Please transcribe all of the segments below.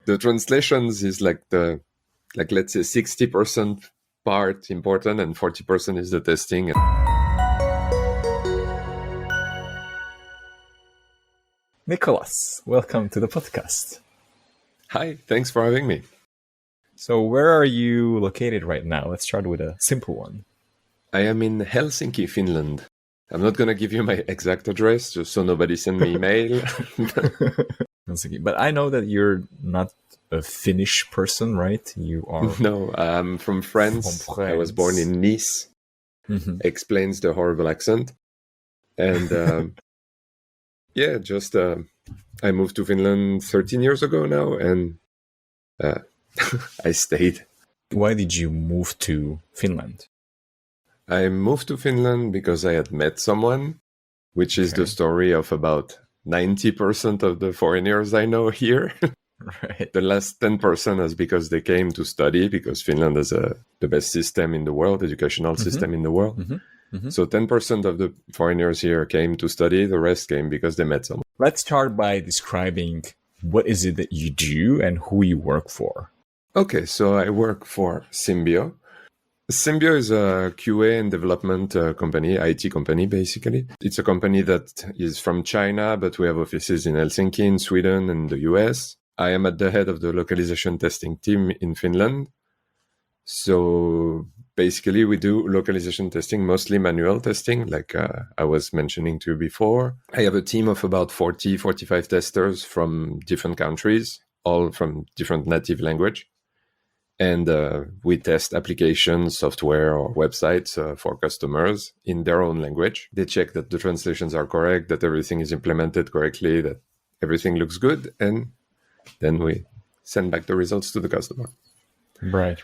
the translations is let's say 60% part important and 40% is the testing. Nicolas, welcome to the podcast. Hi, thanks for having me. So where are you located right now? Let's start with a simple one. I am in Helsinki, Finland. I'm not going to give you my exact address just so nobody send me email. But I know that you're not a Finnish person, right? You are... No, I'm from France. I was born in Nice. Mm-hmm. Explains the horrible accent. And I moved to Finland 13 years ago now, and I stayed. Why did you move to Finland? I moved to Finland because I had met someone, which is the story of about 90% of the foreigners I know here. Right. The last 10% is because they came to study, because Finland has the best system in the world, educational system in the world. Mm-hmm. Mm-hmm. So 10% of the foreigners here came to study. The rest came because they met someone. Let's start by describing what is it that you do and who you work for. Okay, so I work for Symbio. Symbio is a QA and development company, IT company, basically. It's a company that is from China, but we have offices in Helsinki, in Sweden, and the US. I am at the head of the localization testing team in Finland. So basically, we do localization testing, mostly manual testing, like I was mentioning to you before. I have a team of about 40, 45 testers from different countries, all from different native language. And we test applications, software, or websites for customers in their own language. They check that the translations are correct, that everything is implemented correctly, that everything looks good, and then we send back the results to the customer. Right.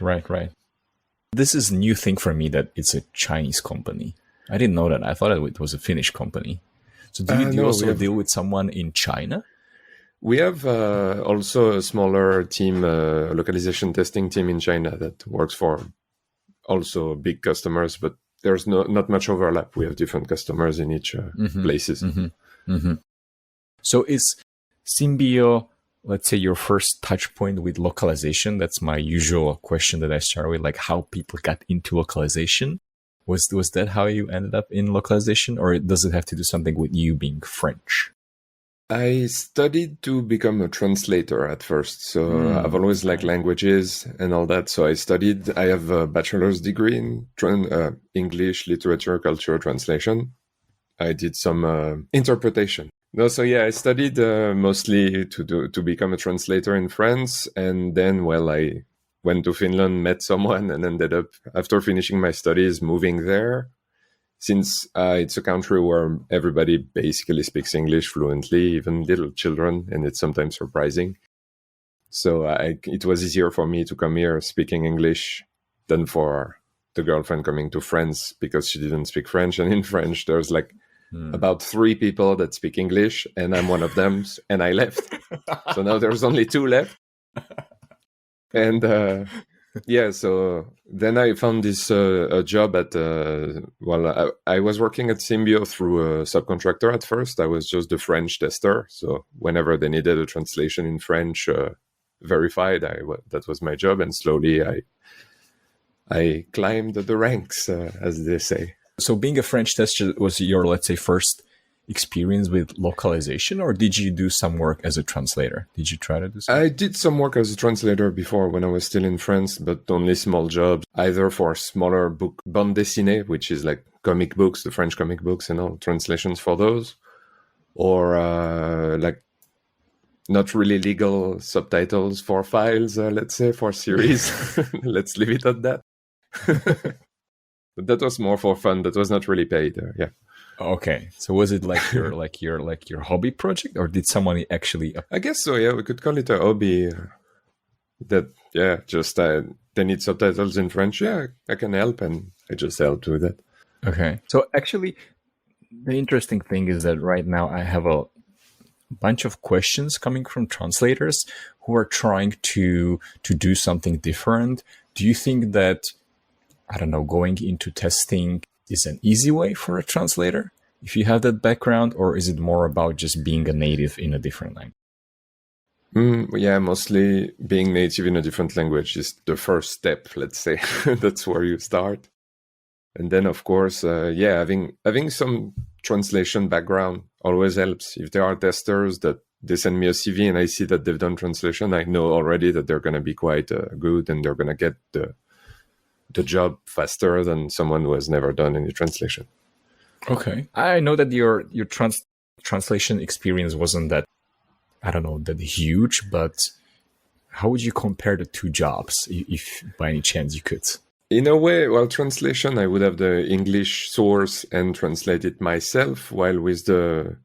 This is a new thing for me that it's a Chinese company. I didn't know that. I thought it was a Finnish company. So do you also deal with someone in China? We have also a smaller team, localization testing team in China that works for also big customers, but there's not much overlap. We have different customers in each places. Mm-hmm. Mm-hmm. So is Symbio, let's say, your first touch point with localization? That's my usual question that I start with, like how people got into localization. Was that how you ended up in localization, or does it have to do something with you being French? I studied to become a translator at first. So I've always liked languages and all that. So I have a bachelor's degree in English, literature, culture, translation. I did some interpretation. No, so I studied mostly to become a translator in France. And then, I went to Finland, met someone, and ended up, after finishing my studies, moving there. Since it's a country where everybody basically speaks English fluently, even little children, and it's sometimes surprising. So it was easier for me to come here speaking English than for the girlfriend coming to France because she didn't speak French. And in French, there's about 3 people that speak English, and I'm one of them, and I left. So now there's only 2 left. And so then I found this a job at, I was working at Symbio through a subcontractor at first. I was just the French tester. So whenever they needed a translation in French verified, that was my job. And slowly I climbed the ranks, as they say. So being a French tester was your, let's say, first experience with localization, or did you do some work as a translator? Did you try to do something? I did some work as a translator before when I was still in France, but only small jobs, either for smaller book, bande dessinée, which is like comic books, the French comic books and all, translations for those, or not really legal subtitles for files, let's say, for series. Let's leave it at that. But that was more for fun. That was not really paid. Yeah. Okay. So was it like your hobby project, or did someone actually? I guess so. Yeah, we could call it a hobby. They need subtitles in French. Yeah, I can help, and I just helped with it. Okay. So actually, the interesting thing is that right now I have a bunch of questions coming from translators who are trying to do something different. Do you think that, I don't know, going into testing is an easy way for a translator if you have that background, or is it more about just being a native in a different language? Yeah, mostly being native in a different language is the first step, let's say. That's where you start. And then, of course, having some translation background always helps. If there are testers that they send me a CV and I see that they've done translation, I know already that they're going to be quite good and they're going to get the job faster than someone who has never done any translation. Okay. I know that your translation experience wasn't that, I don't know, that huge, but how would you compare the two jobs, if by any chance you could? In a way, well, translation, I would have the English source and translate it myself, while with the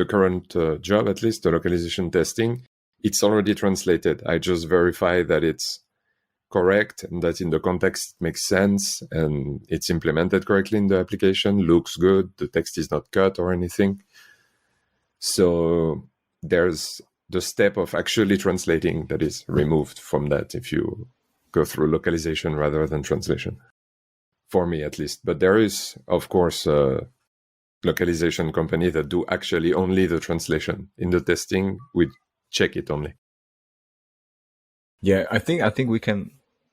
current job, at least, the localization testing, it's already translated. I just verify that it's correct and that in the context it makes sense and it's implemented correctly in the application, looks good, the text is not cut or anything. So there's the step of actually translating that is removed from that if you go through localization rather than translation, for me at least. But there is, of course, a localization company that do actually only the translation. In the testing, we check it only. Yeah, I think we can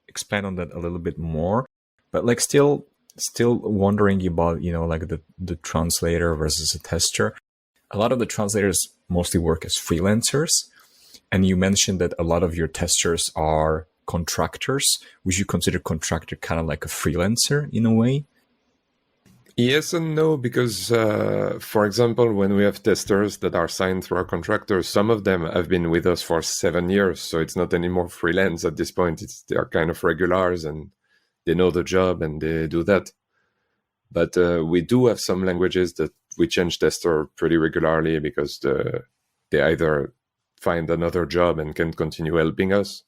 expand on that a little bit more, but like still wondering about, like the translator versus a tester. A lot of the translators mostly work as freelancers, and you mentioned that a lot of your testers are contractors. Would you consider contractor kind of like a freelancer in a way? Yes and no, because, for example, when we have testers that are signed through our contractors, some of them have been with us for 7 years, so it's not anymore freelance at this point. They are kind of regulars and they know the job and they do that. But we do have some languages that we change tester pretty regularly because they either find another job and can't continue helping us,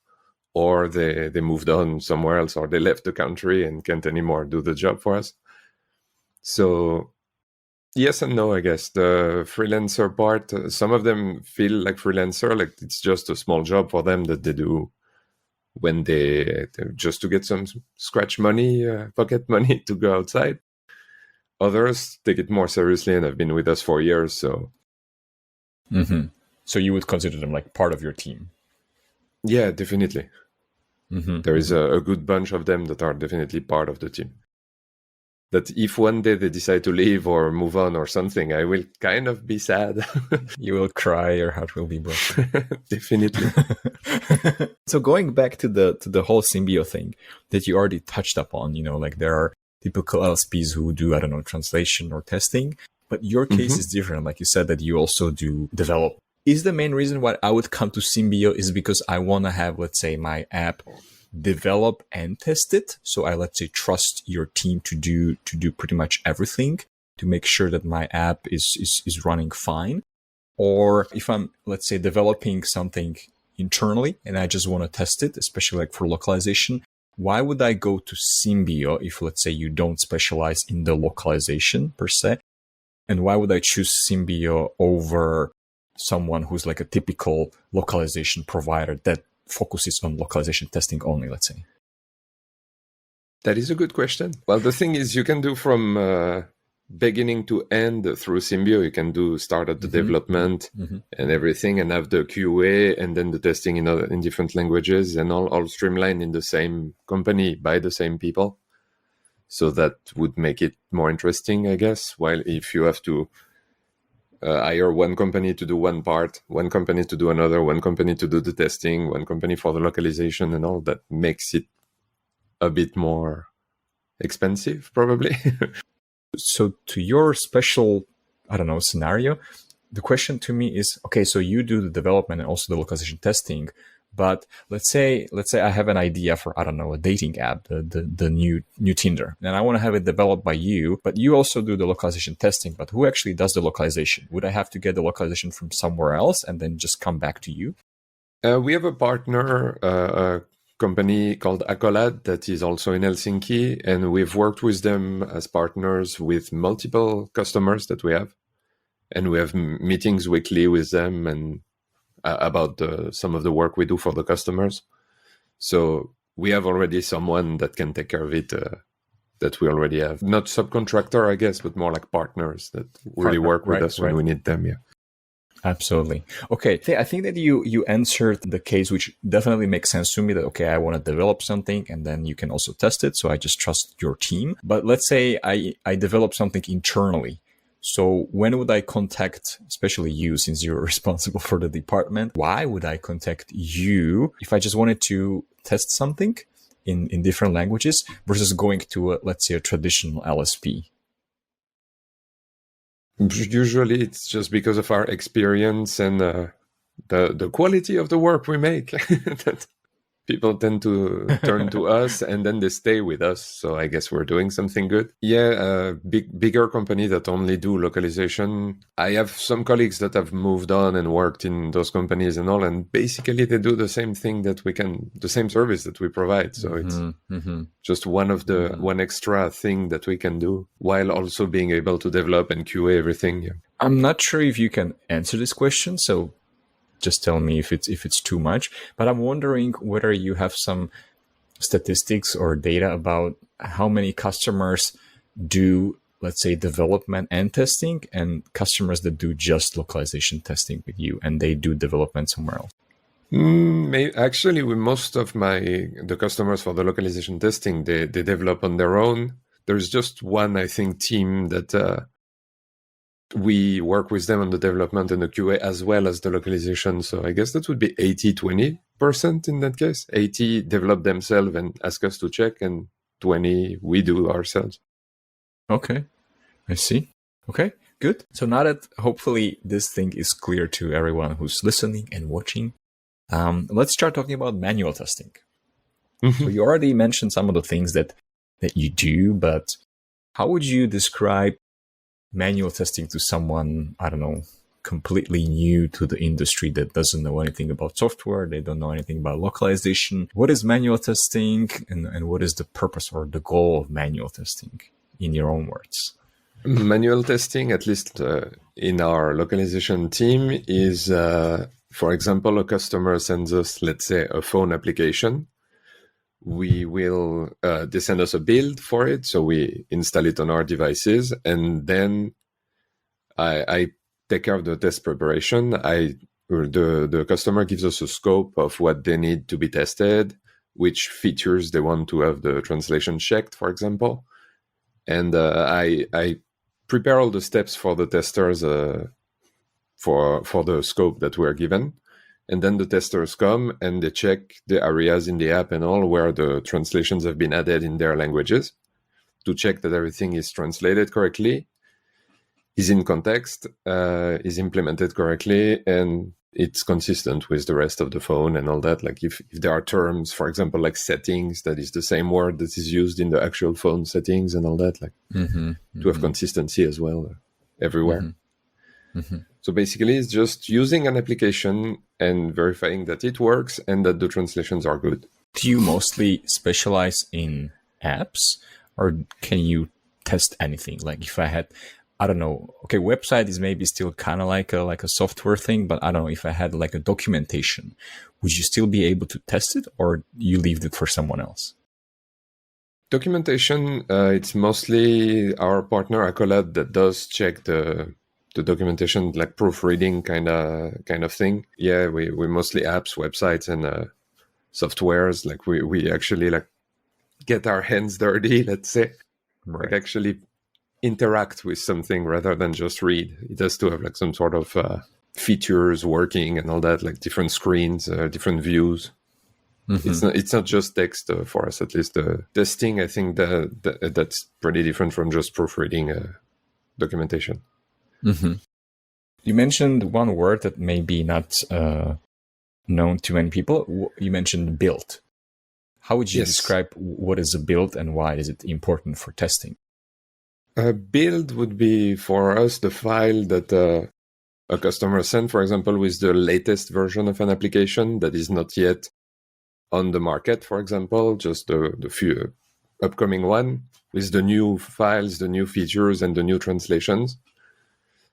or they moved on somewhere else, or they left the country and can't anymore do the job for us. So yes and no, I guess. The freelancer part, some of them feel like freelancer, like it's just a small job for them that they do when they just to get some scratch money, pocket money to go outside. Others take it more seriously and have been with us for years. So, So you would consider them like part of your team? Yeah, definitely. There is a good bunch of them that are definitely part of the team. That if one day they decide to leave or move on or something, I will kind of be sad. You will cry, your heart will be broken. Definitely. So going back to the whole Symbio thing that you already touched upon, like there are typical LSPs who do, I don't know, translation or testing, but your case is different. Like you said that you also do develop. Is the main reason why I would come to Symbio is because I want to have, let's say, my app develop and test it. So I, let's say, trust your team to do pretty much everything to make sure that my app is running fine. Or if I'm, let's say, developing something internally and I just want to test it, especially like for localization, why would I go to Symbio if, let's say, you don't specialize in the localization per se? And why would I choose Symbio over someone who's like a typical localization provider that focuses on localization testing only, let's say? That is a good question. Well, the thing is, you can do from beginning to end through Symbio. You can start at the development and everything and have the QA and then the testing in different languages and all streamlined in the same company by the same people. So that would make it more interesting, I guess. While if you have to hire one company to do one part, one company to do another, one company to do the testing, one company for the localization and all, that makes it a bit more expensive, probably. So to your special, I don't know, scenario, the question to me is, okay, so you do the development and also the localization testing, but let's say I have an idea for, I don't know, a dating app, the new Tinder, and I want to have it developed by you, but you also do the localization testing, but who actually does the localization? Would I have to get the localization from somewhere else and then just come back to you? We have a partner, a company called Accolade that is also in Helsinki, and we've worked with them as partners with multiple customers that we have, and we have meetings weekly with them and about some of the work we do for the customers. So we have already someone that can take care of it that we already have. Not subcontractor, I guess, but more like partners that really work with us when we need them. Yeah. Absolutely. Okay. I think that you answered the case, which definitely makes sense to me that, okay, I want to develop something and then you can also test it. So I just trust your team. But let's say I develop something internally. So when would I contact, especially you, since you're responsible for the department? Why would I contact you if I just wanted to test something in different languages versus going to, let's say, a traditional LSP? Usually it's just because of our experience and the quality of the work we make that people tend to turn to us and then they stay with us. So I guess we're doing something good. Yeah, bigger company that only do localization. I have some colleagues that have moved on and worked in those companies and all, and basically they do the same thing the same service that we provide. So it's just one extra thing that we can do while also being able to develop and QA everything. Yeah. I'm not sure if you can answer this question, so just tell me if it's too much. But I'm wondering whether you have some statistics or data about how many customers do, let's say, development and testing, and customers that do just localization testing with you and they do development somewhere else. Actually, with most of the customers for the localization testing, they develop on their own. There's just one, I think, team that we work with them on the development and the QA as well as the localization. So I guess that would be 80-20% in that case. 80 develop themselves and ask us to check, and 20 we do ourselves. Okay, I see. Okay, good. So now that hopefully this thing is clear to everyone who's listening and watching, let's start talking about manual testing. So you already mentioned some of the things that you do, but how would you describe manual testing to someone, I don't know, completely new to the industry that doesn't know anything about software, they don't know anything about localization? What is manual testing and what is the purpose or the goal of manual testing in your own words? Manual testing, at least in our localization team, is, for example, a customer sends us, let's say, a phone application. We will, they send us a build for it, so we install it on our devices, and then I take care of the test preparation. The customer gives us a scope of what they need to be tested, which features they want to have the translation checked, for example, and I prepare all the steps for the testers for the scope that we're given. And then the testers come and they check the areas in the app and all where the translations have been added in their languages to check that everything is translated correctly, is in context, is implemented correctly, and it's consistent with the rest of the phone and all that. Like if there are terms, for example, like settings, that is the same word that is used in the actual phone settings and all that, like to have consistency as well everywhere. So basically, it's just using an application and verifying that it works and that the translations are good. Do you mostly specialize in apps, or can you test anything? Like if I had, I don't know, okay, website is maybe still kind of like a software thing, but I don't know, if I had like a documentation, would you still be able to test it, or you leave it for someone else? Documentation, it's mostly our partner Accolade that does check the documentation, like proofreading kind of thing. Yeah, we mostly apps, websites, and softwares. Like we actually like get our hands dirty, let's say, Right. like actually interact with something rather than just read. It has to have like some sort of features working and all that, like different screens, different views. It's not just text for us, at least. Testing, I think that's pretty different from just proofreading documentation. You mentioned one word that may be not known to many people. You mentioned build. How would you describe what is a build and why is it important for testing? A build would be for us the file that a customer sent, for example, with the latest version of an application that is not yet on the market, for example, just the few upcoming one with the new files, the new features, and the new translations.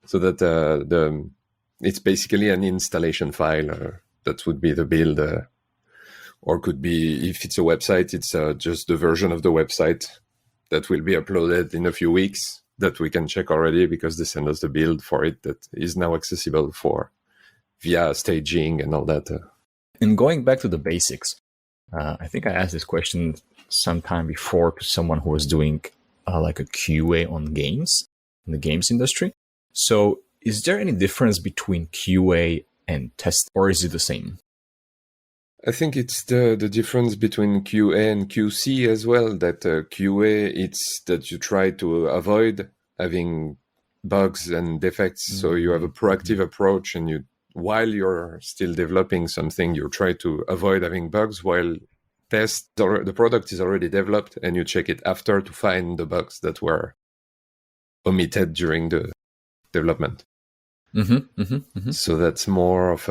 So that it's basically an installation file. That would be the build, or could be, if it's a website, it's just the version of the website that will be uploaded in a few weeks that we can check already because they send us the build for it that is now accessible for via staging and all that. And going back to the basics, I think I asked this question sometime before to someone who was doing like a QA on games in the games industry. So is there any difference between QA and test, or is it the same? I think it's the difference between QA and QC as well, that QA, it's that you try to avoid having bugs and defects. Mm-hmm. So you have a proactive approach, and while you're still developing something, you try to avoid having bugs, while the product is already developed and you check it after to find the bugs that were omitted during the development. Mm-hmm, mm-hmm, mm-hmm. So that's more of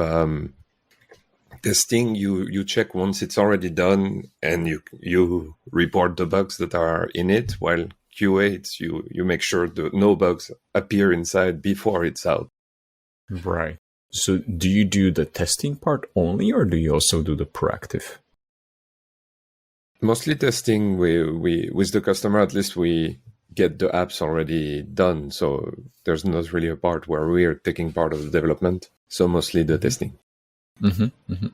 testing. You check once it's already done, and you report the bugs that are in it, while QA, it's you make sure no bugs appear inside before it's out. Right. So do you do the testing part only, or do you also do the proactive? Mostly testing. We with the customer, at least we get the apps already done. So there's not really a part where we're taking part of the development. So mostly the testing. Mm-hmm, mm-hmm.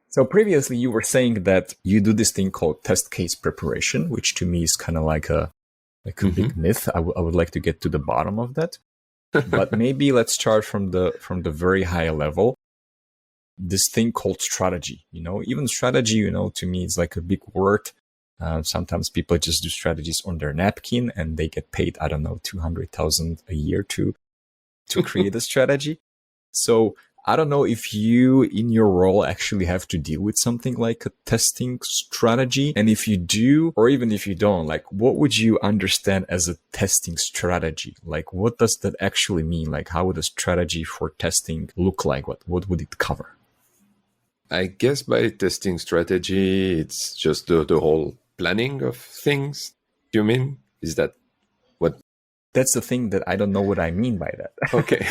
So previously you were saying that you do this thing called test case preparation, which to me is kind of like a mm-hmm. big myth. I would like to get to the bottom of that. But maybe let's start from the very high level. This thing called strategy, even strategy, to me, is like a big word. Sometimes people just do strategies on their napkin and they get paid, I don't know, 200,000 a year to create a strategy. So I don't know if you in your role actually have to deal with something like a testing strategy. And if you do, or even if you don't, like what would you understand as a testing strategy? Like what does that actually mean? Like how would a strategy for testing look like? What would it cover? I guess by testing strategy, it's just the whole planning of things. Do you mean? Is that what? That's the thing that I don't know what I mean by that. Okay.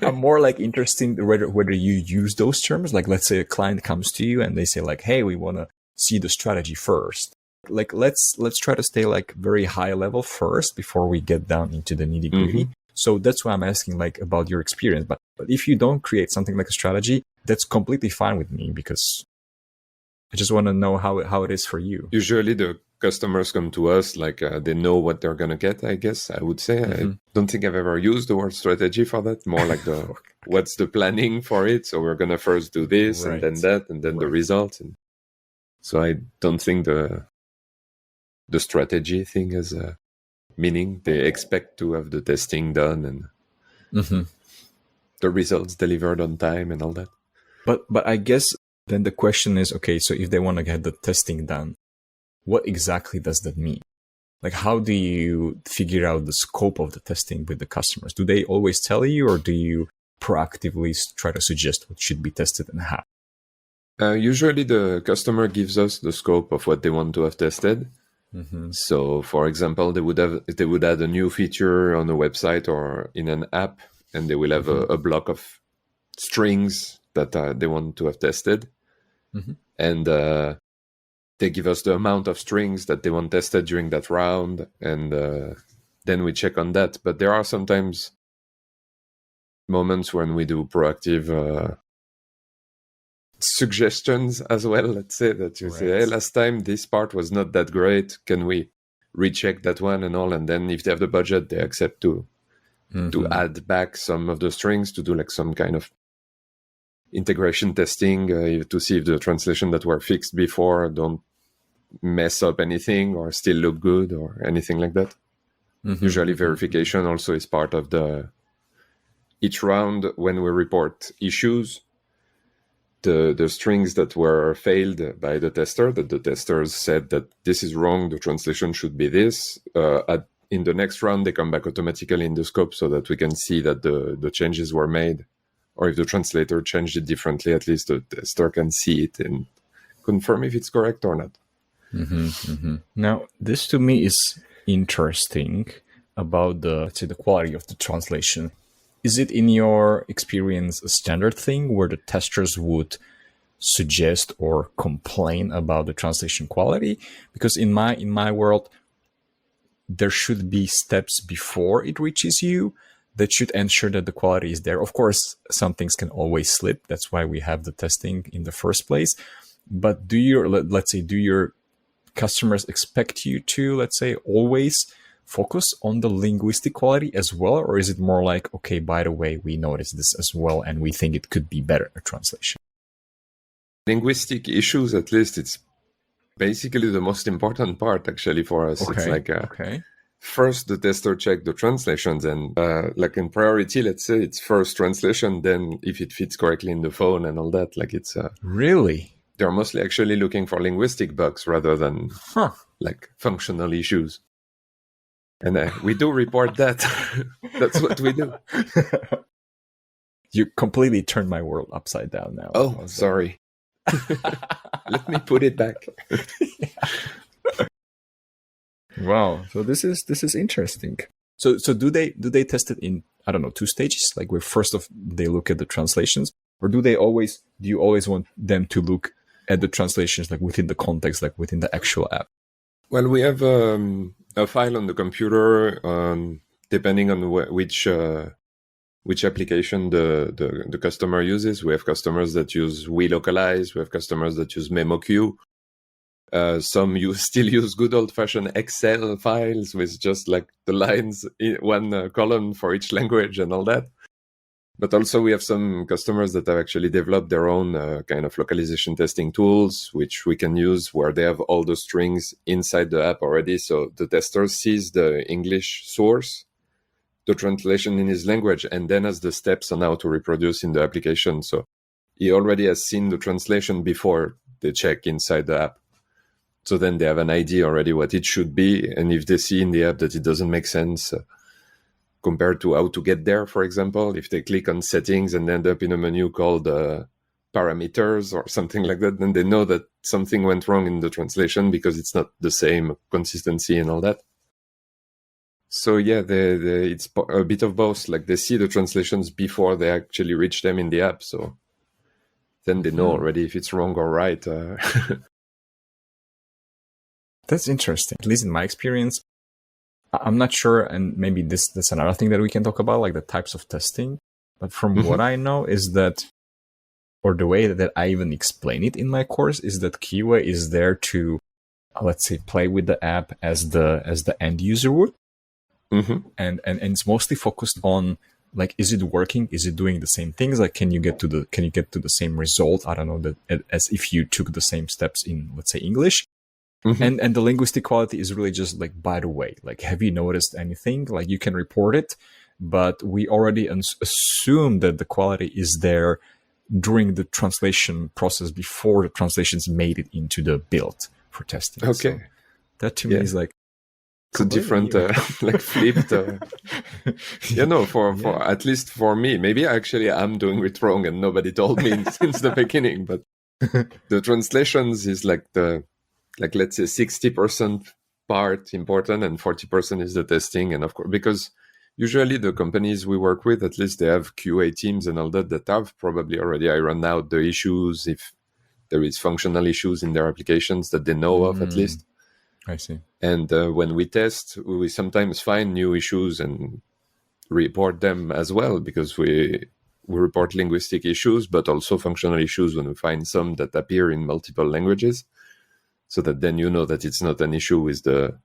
I'm more like interested whether you use those terms. Like, let's say a client comes to you and they say like, hey, we want to see the strategy first. Like, let's try to stay like very high level first before we get down into the nitty gritty. Mm-hmm. So that's why I'm asking like about your experience. But if you don't create something like a strategy, that's completely fine with me, because I just want to know how it is for you. Usually the customers come to us like they know what they're going to get, I guess, I would say. Mm-hmm. I don't think I've ever used the word strategy for that. More like what's the planning for it. So we're going to first do this right. and then that and then right. the result. And so I don't think the strategy thing has a meaning. They expect to have the testing done and mm-hmm. the results delivered on time and all that. But I guess then the question is, okay, so if they want to get the testing done, what exactly does that mean? Like, how do you figure out the scope of the testing with the customers? Do they always tell you, or do you proactively try to suggest what should be tested and how? Usually the customer gives us the scope of what they want to have tested. Mm-hmm. So, for example, they would add a new feature on a website or in an app, and they will have mm-hmm. a block of strings that they want to have tested. Mm-hmm. And they give us the amount of strings that they want tested during that round, and then we check on that. But there are sometimes moments when we do proactive suggestions as well. Let's say that you right. say, hey, last time this part was not that great. Can we recheck that one and all? And then if they have the budget, they accept to add back some of the strings to do like some kind of integration testing to see if the translation that were fixed before don't mess up anything or still look good or anything like that. Mm-hmm. Usually verification also is part of each round. When we report issues, the strings that were failed by the tester, that the testers said that this is wrong, the translation should be this, in the next round they come back automatically in the scope so that we can see that the changes were made. Or if the translator changed it differently, at least the tester can see it and confirm if it's correct or not. Mm-hmm, mm-hmm. Now, this to me is interesting about the quality of the translation. Is it, in your experience, a standard thing where the testers would suggest or complain about the translation quality? Because in my world, there should be steps before it reaches you that should ensure that the quality is there. Of course, some things can always slip. That's why we have the testing in the first place. But do your customers expect you to, let's say, always focus on the linguistic quality as well? Or is it more like, okay, by the way, we noticed this as well and we think it could be better, a translation? Linguistic issues, at least, it's basically the most important part actually for us. Okay. It's like okay. First the tester check the translations, and like in priority, let's say it's first translation, then if it fits correctly in the phone and all that, like it's really, they're mostly actually looking for linguistic bugs rather than like functional issues. And we do report that. That's what we do. You completely turned my world upside down now. Oh, sorry. Let me put it back. Wow. So this is interesting. So do they test it in, I don't know, 2 stages? Like where first they look at the translations, or do you always want them to look at the translations like within the context, like within the actual app? Well, we have a file on the computer, depending on which application the customer uses. We have customers that use WeLocalize. We have customers that use MemoQ. Some still use good old-fashioned Excel files with just like the lines in one column for each language and all that. But also we have some customers that have actually developed their own kind of localization testing tools, which we can use where they have all the strings inside the app already. So the tester sees the English source, the translation in his language, and then has the steps on how to reproduce in the application. So he already has seen the translation before they check inside the app. So then they have an idea already what it should be. And if they see in the app that it doesn't make sense compared to how to get there, for example, if they click on settings and end up in a menu called parameters or something like that, then they know that something went wrong in the translation because it's not the same consistency and all that. So yeah, it's a bit of both. Like they see the translations before they actually reach them in the app. So then they know already if it's wrong or right. That's interesting. At least in my experience, I'm not sure, and maybe that's another thing that we can talk about, like the types of testing. But from what I know is that, or the way that I even explain it in my course, is that QA is there to, let's say, play with the app as the end user would, and it's mostly focused on like, is it working? Is it doing the same things? Like, can you get to the same result? I don't know, that as if you took the same steps in, let's say, English. And the linguistic quality is really just like, by the way, like, have you noticed anything? Like, you can report it, but we already assume that the quality is there during the translation process before the translations made it into the build for testing. Okay. So that to me is like, it's a different, like flipped. For at least for me, maybe actually I'm doing it wrong and nobody told me since the beginning, but the translations is like let's say 60% part important and 40% is the testing. And of course, because usually the companies we work with, at least they have QA teams and all that have probably already ironed out the issues if there is functional issues in their applications that they know of at least. I see. And when we test, we sometimes find new issues and report them as well, because we report linguistic issues, but also functional issues when we find some that appear in multiple languages. So that then you know that it's not an issue with the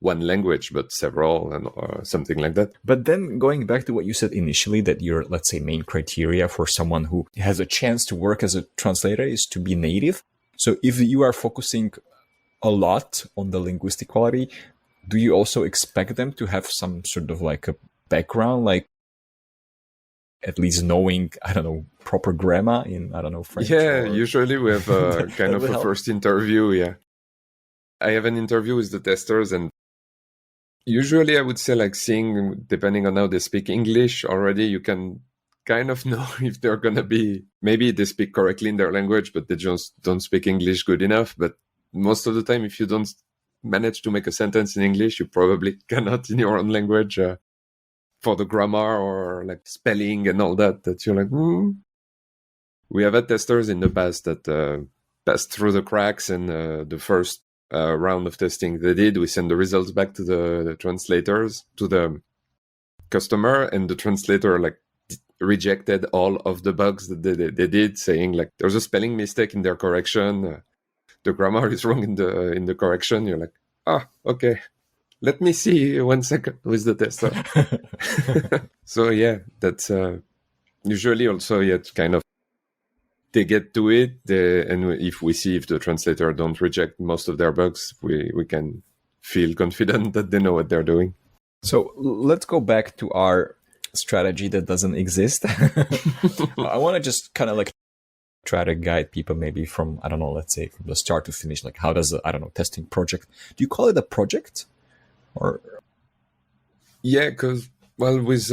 one language, but several or something like that. But then going back to what you said initially, that your, let's say, main criteria for someone who has a chance to work as a translator is to be native. So if you are focusing a lot on the linguistic quality, do you also expect them to have some sort of like a background, like at least knowing, I don't know, proper grammar in, I don't know, French? Yeah, usually we have kind of a first interview. Yeah. I have an interview with the testers, and usually I would say, like, seeing, depending on how they speak English already, you can kind of know if they're going to be, maybe they speak correctly in their language, but they just don't speak English good enough. But most of the time, if you don't manage to make a sentence in English, you probably cannot in your own language. For the grammar or like spelling and all that you're like, We have had testers in the past that passed through the cracks, and the first round of testing they did, we send the results back to the translators, to the customer, and the translator like rejected all of the bugs that they did, saying like there's a spelling mistake in their correction, the grammar is wrong in the correction. You're like, okay, let me see 1 second with the tester. So yeah, that's usually also yet kind of they get to it, and if we see if the translator don't reject most of their bugs, we can feel confident that they know what they're doing. So let's go back to our strategy that doesn't exist. I want to just kind of like try to guide people maybe from, I don't know, let's say from the start to finish, like how does I don't know, testing project, do you call it a project? Or yeah, because well, with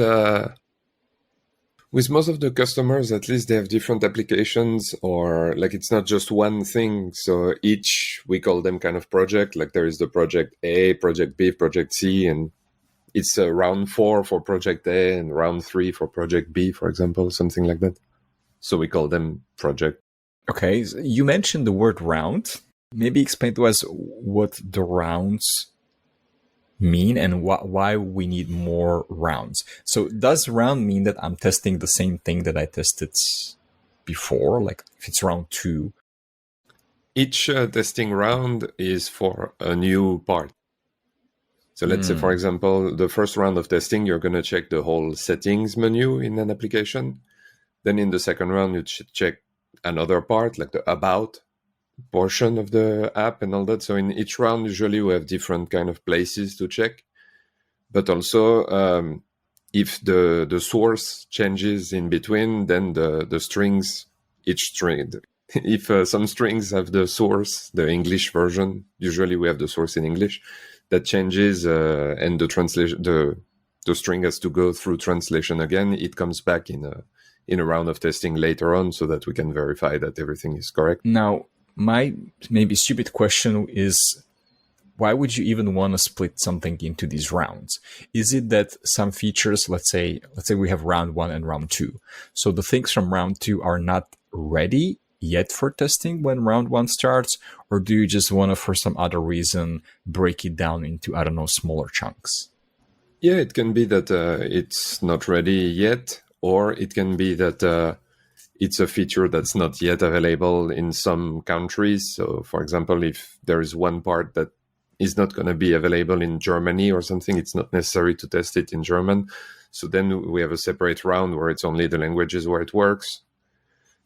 most of the customers, at least they have different applications, or like it's not just one thing. So each, we call them kind of project. Like there is the project A, project B, project C, and it's round 4 for project A and round 3 for project B, for example, something like that. So we call them project. Okay, so you mentioned the word round. Maybe explain to us what the rounds mean and why we need more rounds. So does round mean that I'm testing the same thing that I tested before? Like if it's round 2? Each testing round is for a new part. So let's say, for example, the first round of testing, you're going to check the whole settings menu in an application. Then in the second round, you should check another part, like the about portion of the app and all that. So in each round, usually we have different kind of places to check. But also, if the source changes in between, then the strings, each string, if some strings have the source, the English version, usually we have the source in English, that changes and the translation, the string has to go through translation again. It comes back in a round of testing later on, so that we can verify that everything is correct. Now, my maybe stupid question is, why would you even want to split something into these rounds? Is it that some features, let's say we have round 1 and round 2. So the things from round 2 are not ready yet for testing when round 1 starts? Or do you just want to, for some other reason, break it down into, I don't know, smaller chunks? Yeah, it can be that it's not ready yet, or it can be that it's a feature that's not yet available in some countries. So, for example, if there is one part that is not going to be available in Germany or something, it's not necessary to test it in German. So then we have a separate round where it's only the languages where it works,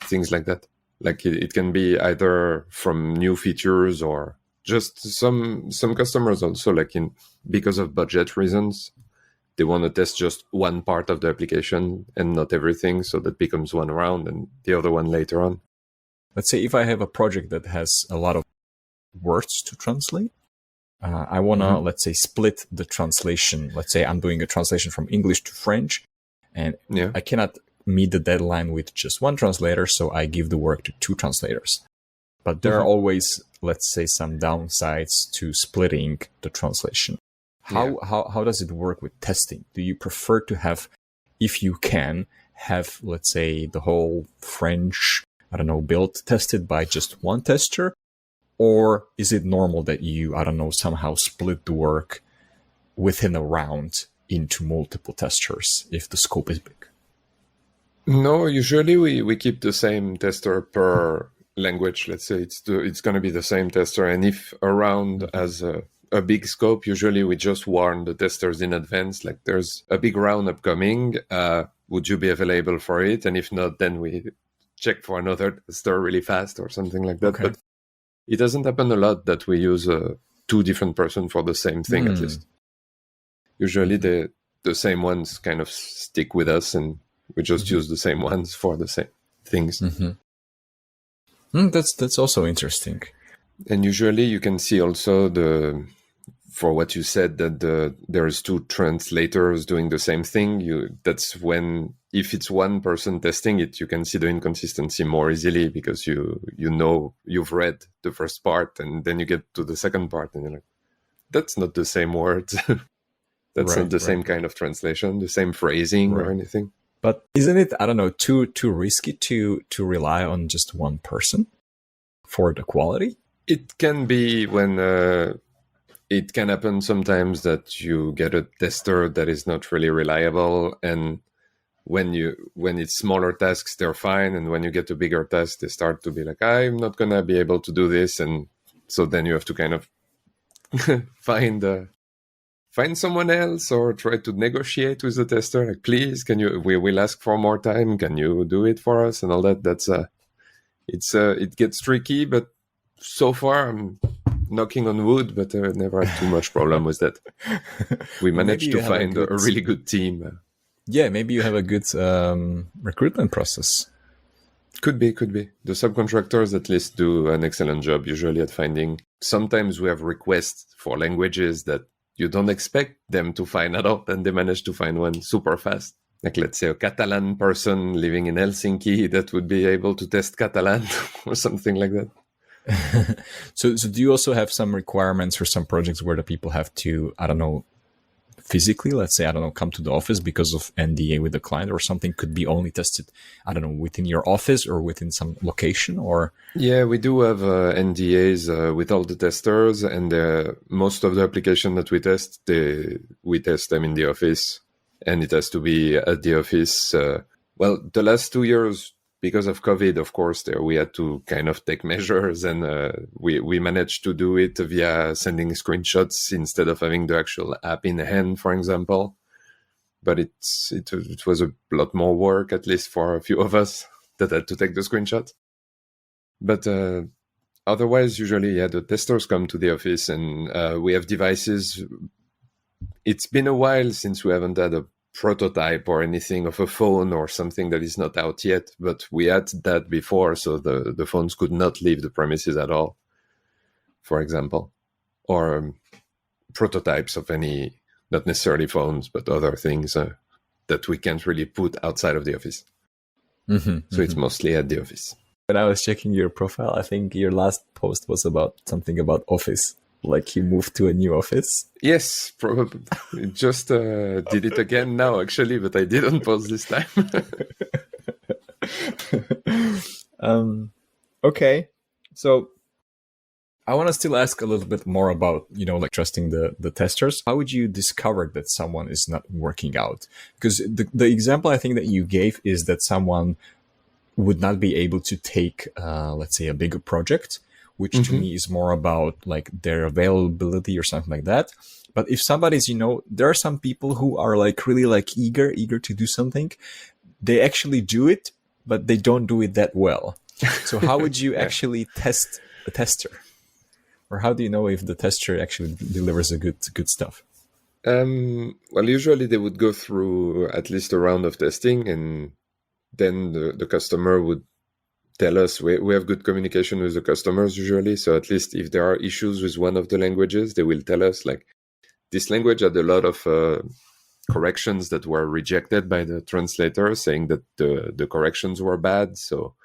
things like that. Like it can be either from new features or just some customers also, like because of budget reasons, they want to test just one part of the application and not everything. So that becomes one round and the other one later on. Let's say if I have a project that has a lot of words to translate, I want to, let's say, split the translation. Let's say I'm doing a translation from English to French, and I cannot meet the deadline with just one translator, so I give the work to 2 translators. But there are always, let's say, some downsides to splitting the translation. How does it work with testing? Do you prefer to have, if you can, have, let's say, the whole French, I don't know, build tested by just one tester? Or is it normal that you, I don't know, somehow split the work within a round into multiple testers if the scope is big? No, usually we keep the same tester per language. Let's say it's going to be the same tester. And if a round has a big scope, usually we just warn the testers in advance, like there's a big round upcoming. Would you be available for it? And if not, then we check for another tester really fast or something like that. Okay. But it doesn't happen a lot that we use 2 different persons for the same thing, at least. Usually the same ones kind of stick with us and we just use the same ones for the same things. That's also interesting. And usually you can see also for what you said, that there's 2 translators doing the same thing. That's when, if it's one person testing it, you can see the inconsistency more easily, because you know you've read the first part and then you get to the second part and you're like, that's not the same words. That's not the same kind of translation, the same phrasing or anything. But isn't it, I don't know, too risky to rely on just one person for the quality? It can be when it can happen sometimes that you get a tester that is not really reliable, and when it's smaller tasks, they're fine, and when you get to bigger tasks, they start to be like, I'm not gonna be able to do this, and so then you have to kind of find someone else or try to negotiate with the tester, like, please, we will ask for more time, can you do it for us, and all that. That's it gets tricky, but so far I'm knocking on wood, but I never had too much problem with that. We managed to find a really good team. Yeah, maybe you have a good recruitment process. Could be. The subcontractors at least do an excellent job usually at finding. Sometimes we have requests for languages that you don't expect them to find at all, and they manage to find one super fast. Like, let's say a Catalan person living in Helsinki that would be able to test Catalan or something like that. So do you also have some requirements for some projects where the people have to, I don't know, physically, let's say, I don't know, come to the office because of NDA with the client, or something could be only tested, I don't know, within your office or within some location? Or yeah, we do have NDAs with all the testers, and most of the application that we test, we test them in the office, and it has to be at the office. Well, the last 2 years, because of COVID, of course, we had to kind of take measures, and we managed to do it via sending screenshots instead of having the actual app in hand, for example. But it was a lot more work, at least for a few of us that had to take the screenshot. But otherwise, usually, the testers come to the office, and we have devices. It's been a while since we haven't had a prototype or anything of a phone or something that is not out yet, but we had that before, so the phones could not leave the premises at all, for example, or prototypes of any, not necessarily phones, but other things that we can't really put outside of the office. So it's mostly at the office. When I was checking your profile, I think your last post was about something about office. Like you moved to a new office? Yes, probably. Just did it again now, actually, but I didn't post this time. Okay. So I want to still ask a little bit more about, like trusting the testers. How would you discover that someone is not working out? Because the example I think that you gave is that someone would not be able to take, let's say, a bigger project, which to me is more about like their availability or something like that. But if somebody's, there are some people who are like really like eager to do something. They actually do it, but they don't do it that well. So how would you actually test a tester? Or how do you know if the tester actually delivers a good stuff? Well, usually they would go through at least a round of testing, and then the customer would tell us. We have good communication with the customers usually, so at least if there are issues with one of the languages, they will tell us, like, this language had a lot of corrections that were rejected by the translator, saying that the corrections were bad. So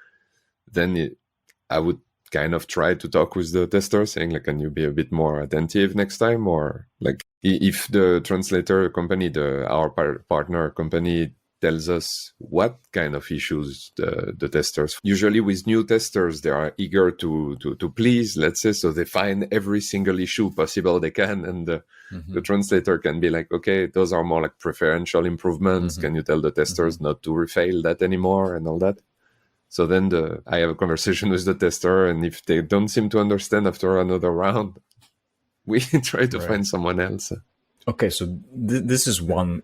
then I would kind of try to talk with the tester, saying, like, can you be a bit more attentive next time? Or like, if the translator company, our partner company, tells us what kind of issues the testers. Usually with new testers, they are eager to please, let's say, so they find every single issue possible they can, and the translator can be like, okay, those are more like preferential improvements. Can you tell the testers not to refail that anymore, and all that? So then I have a conversation with the tester, and if they don't seem to understand after another round, we try to find someone else. Okay, so this is one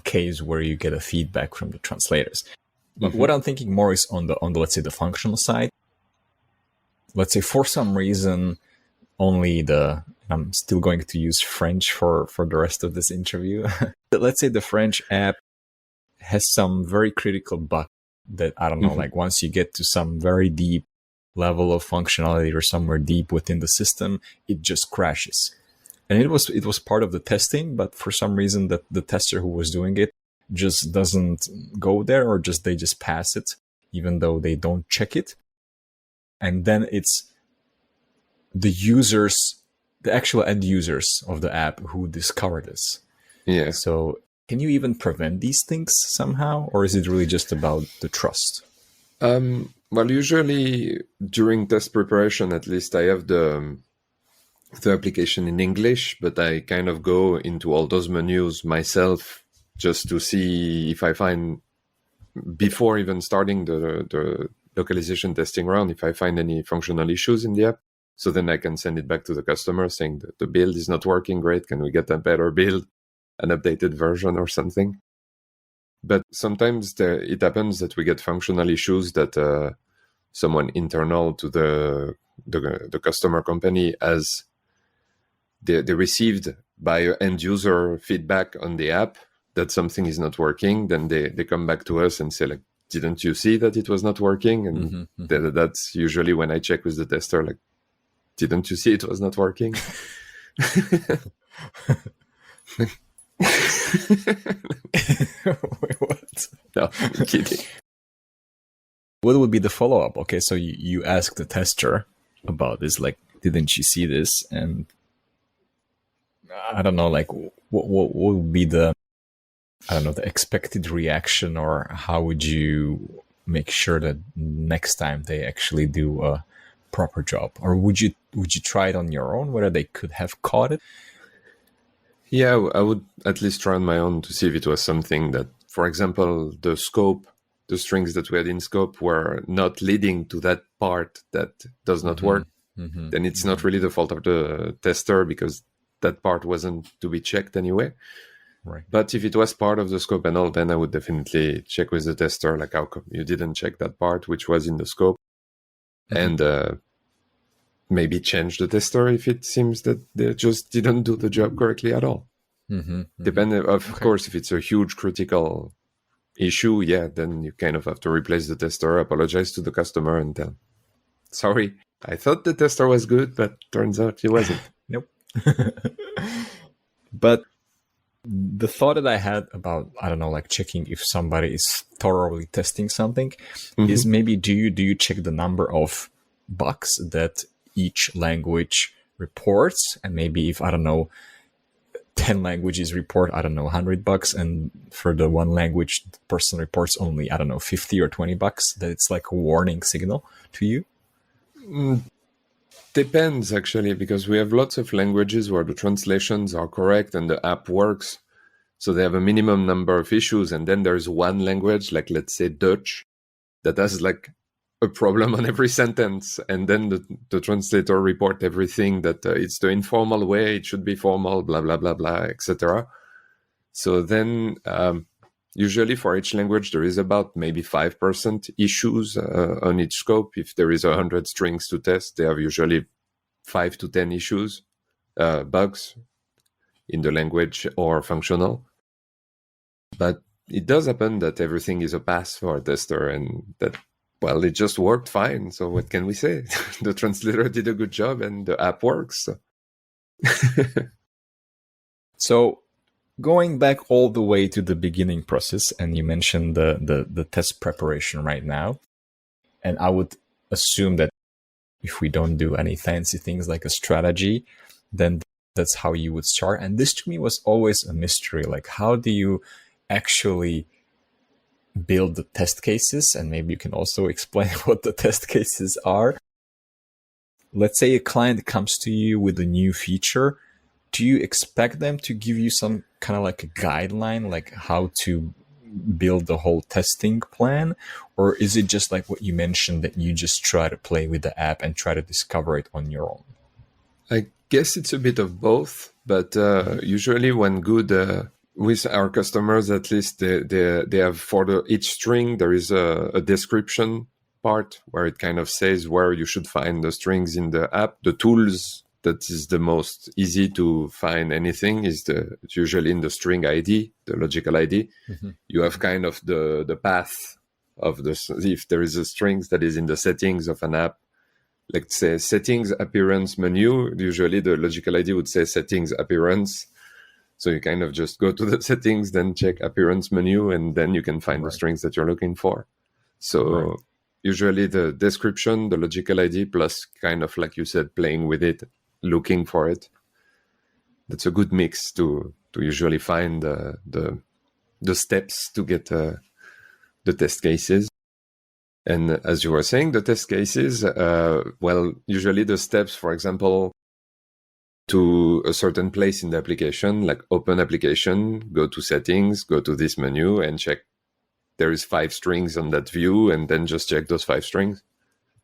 case where you get a feedback from the translators. But what I'm thinking more is on the let's say the functional side. Let's say for some reason only I'm still going to use French for the rest of this interview. Let's say the French app has some very critical bug that, I don't know, like once you get to some very deep level of functionality or somewhere deep within the system, it just crashes. And it was part of the testing, but for some reason that the tester who was doing it just doesn't go there, or they just pass it, even though they don't check it. And then it's the actual end users of the app who discover this. Yeah. So can you even prevent these things somehow, or is it really just about the trust? Well, usually during test preparation, at least, I have the application in English, but I kind of go into all those menus myself just to see if I find, before even starting the localization testing round, if I find any functional issues in the app. So then I can send it back to the customer saying that the build is not working great. Can we get a better build, an updated version or something? But sometimes it happens that we get functional issues that someone internal to the customer company has they received by end user feedback on the app that something is not working. Then they come back to us and say, like, didn't you see that it was not working? And that's usually when I check with the tester, like, didn't you see it was not working? Wait, what? No, I'm kidding. What would be the follow-up? Okay, so you ask the tester about this, like, didn't you see this? And I don't know, like, what would be the, I don't know, the expected reaction, or how would you make sure that next time they actually do a proper job? Or would you try it on your own, whether they could have caught it? Yeah, I would at least try on my own to see if it was something that, for example, the scope, the strings that we had in scope were not leading to that part that does not work. Then it's not really the fault of the tester, because that part wasn't to be checked anyway. Right. But if it was part of the scope and all, then I would definitely check with the tester, like, how come you didn't check that part which was in the scope? And maybe change the tester if it seems that they just didn't do the job correctly at all. Depending, of course, if it's a huge critical issue, yeah, then you kind of have to replace the tester, apologize to the customer, and tell, sorry, I thought the tester was good, but turns out he wasn't. Nope. But the thought that I had about, I don't know, like checking if somebody is thoroughly testing something is, maybe do you check the number of bugs that each language reports? And maybe if, I don't know, 10 languages report, I don't know, 100 bucks, and for the one language, the person reports only, I don't know, 50 or 20 bucks, that it's like a warning signal to you? Depends, actually, because we have lots of languages where the translations are correct and the app works. So they have a minimum number of issues. And then there's one language, like, let's say Dutch, that has like a problem on every sentence. And then the translator report everything that it's the informal way, it should be formal, blah, blah, blah, blah, etc. So then usually for each language, there is about maybe 5% issues on each scope. If there is 100 strings to test, they have usually 5 to 10 issues, bugs in the language or functional. But it does happen that everything is a pass for a tester, and that, well, it just worked fine. So what can we say? The translator did a good job and the app works. So going back all the way to the beginning process, and you mentioned the test preparation right now, and I would assume that if we don't do any fancy things like a strategy, then that's how you would start. And this to me was always a mystery. Like, how do you actually build the test cases? And maybe you can also explain what the test cases are. Let's say a client comes to you with a new feature. Do you expect them to give you some kind of like a guideline, like how to build the whole testing plan? Or is it just like what you mentioned, that you just try to play with the app and try to discover it on your own? I guess it's a bit of both, but usually when good, with our customers, at least they have, for each string, there is a description part where it kind of says where you should find the strings in the app. The tools that is the most easy to find anything is it's usually in the string ID, the logical ID. You have kind of the path of if there is a string that is in the settings of an app, let's say settings appearance menu, usually the logical ID would say settings appearance. So you kind of just go to the settings, then check appearance menu, and then you can find the strings that you're looking for. So usually the description, the logical ID, plus kind of, like you said, playing with it, looking for it. That's a good mix to usually find the steps to get the test cases. And as you were saying, the test cases, well, usually the steps, for example, to a certain place in the application, like open application, go to settings, go to this menu and check there is 5 strings on that view, and then just check those 5 strings.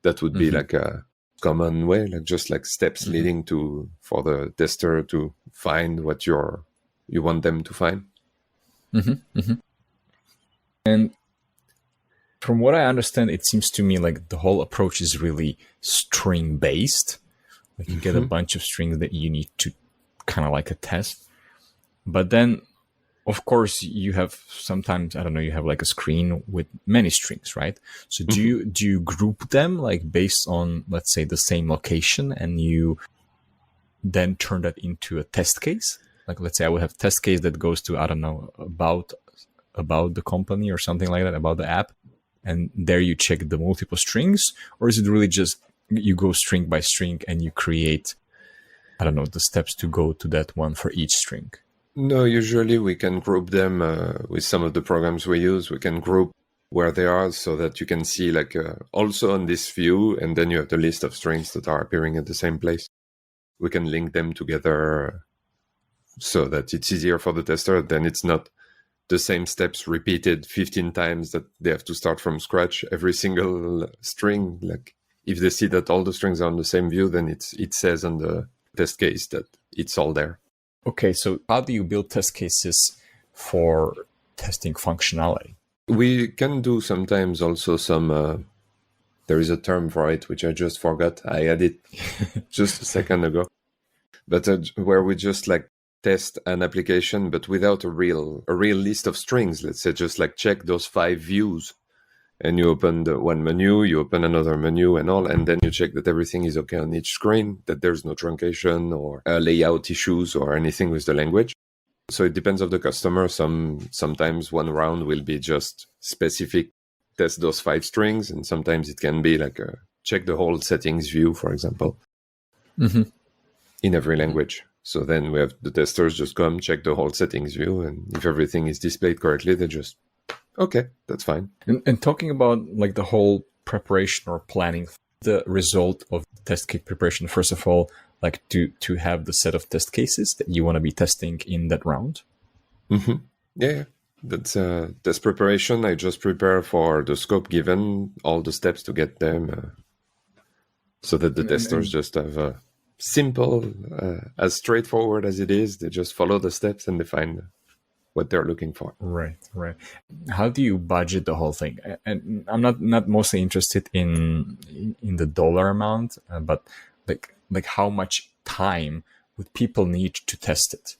That would be like a common way, like just like steps leading to for the tester to find what you want them to find. And from what I understand, it seems to me like the whole approach is really string based. Like you get a bunch of strings that you need to kind of like a test. But then, of course, you have sometimes, I don't know, you have like a screen with many strings, right? So do you group them like based on, let's say, the same location, and you then turn that into a test case? Like, let's say I would have test case that goes to, I don't know, about the company or something like that, about the app. And there you check the multiple strings, or is it really just you go string by string and you create, I don't know, the steps to go to that one for each string? No, usually we can group them with some of the programs we use. We can group where they are so that you can see like also on this view, and then you have the list of strings that are appearing at the same place. We can link them together so that it's easier for the tester. Then it's not the same steps repeated 15 times that they have to start from scratch every single string. Like if they see that all the strings are on the same view, then it says on the test case that it's all there. Okay, so how do you build test cases for testing functionality? We can do sometimes also some, there is a term for it, which I just forgot. I had it just a second ago. But where we just like test an application, but without a real list of strings. Let's say just like check those 5 views, and you open the one menu, you open another menu and all, and then you check that everything is okay on each screen, that there's no truncation or layout issues or anything with the language. So it depends on the customer. Sometimes one round will be just specific, test those 5 strings, and sometimes it can be like check the whole settings view, for example, in every language. So then we have the testers just come, check the whole settings view, and if everything is displayed correctly, they just, okay, that's fine. And talking about like the whole preparation or planning, the result of test case preparation, first of all, like to have the set of test cases that you want to be testing in that round? Yeah. That's test preparation. I just prepare for the scope given, all the steps to get them, so that the testers just have a simple, as straightforward as it is. They just follow the steps and they find what they're looking for. Right. How do you budget the whole thing? And I'm not mostly interested in the dollar amount, but like how much time would people need to test it?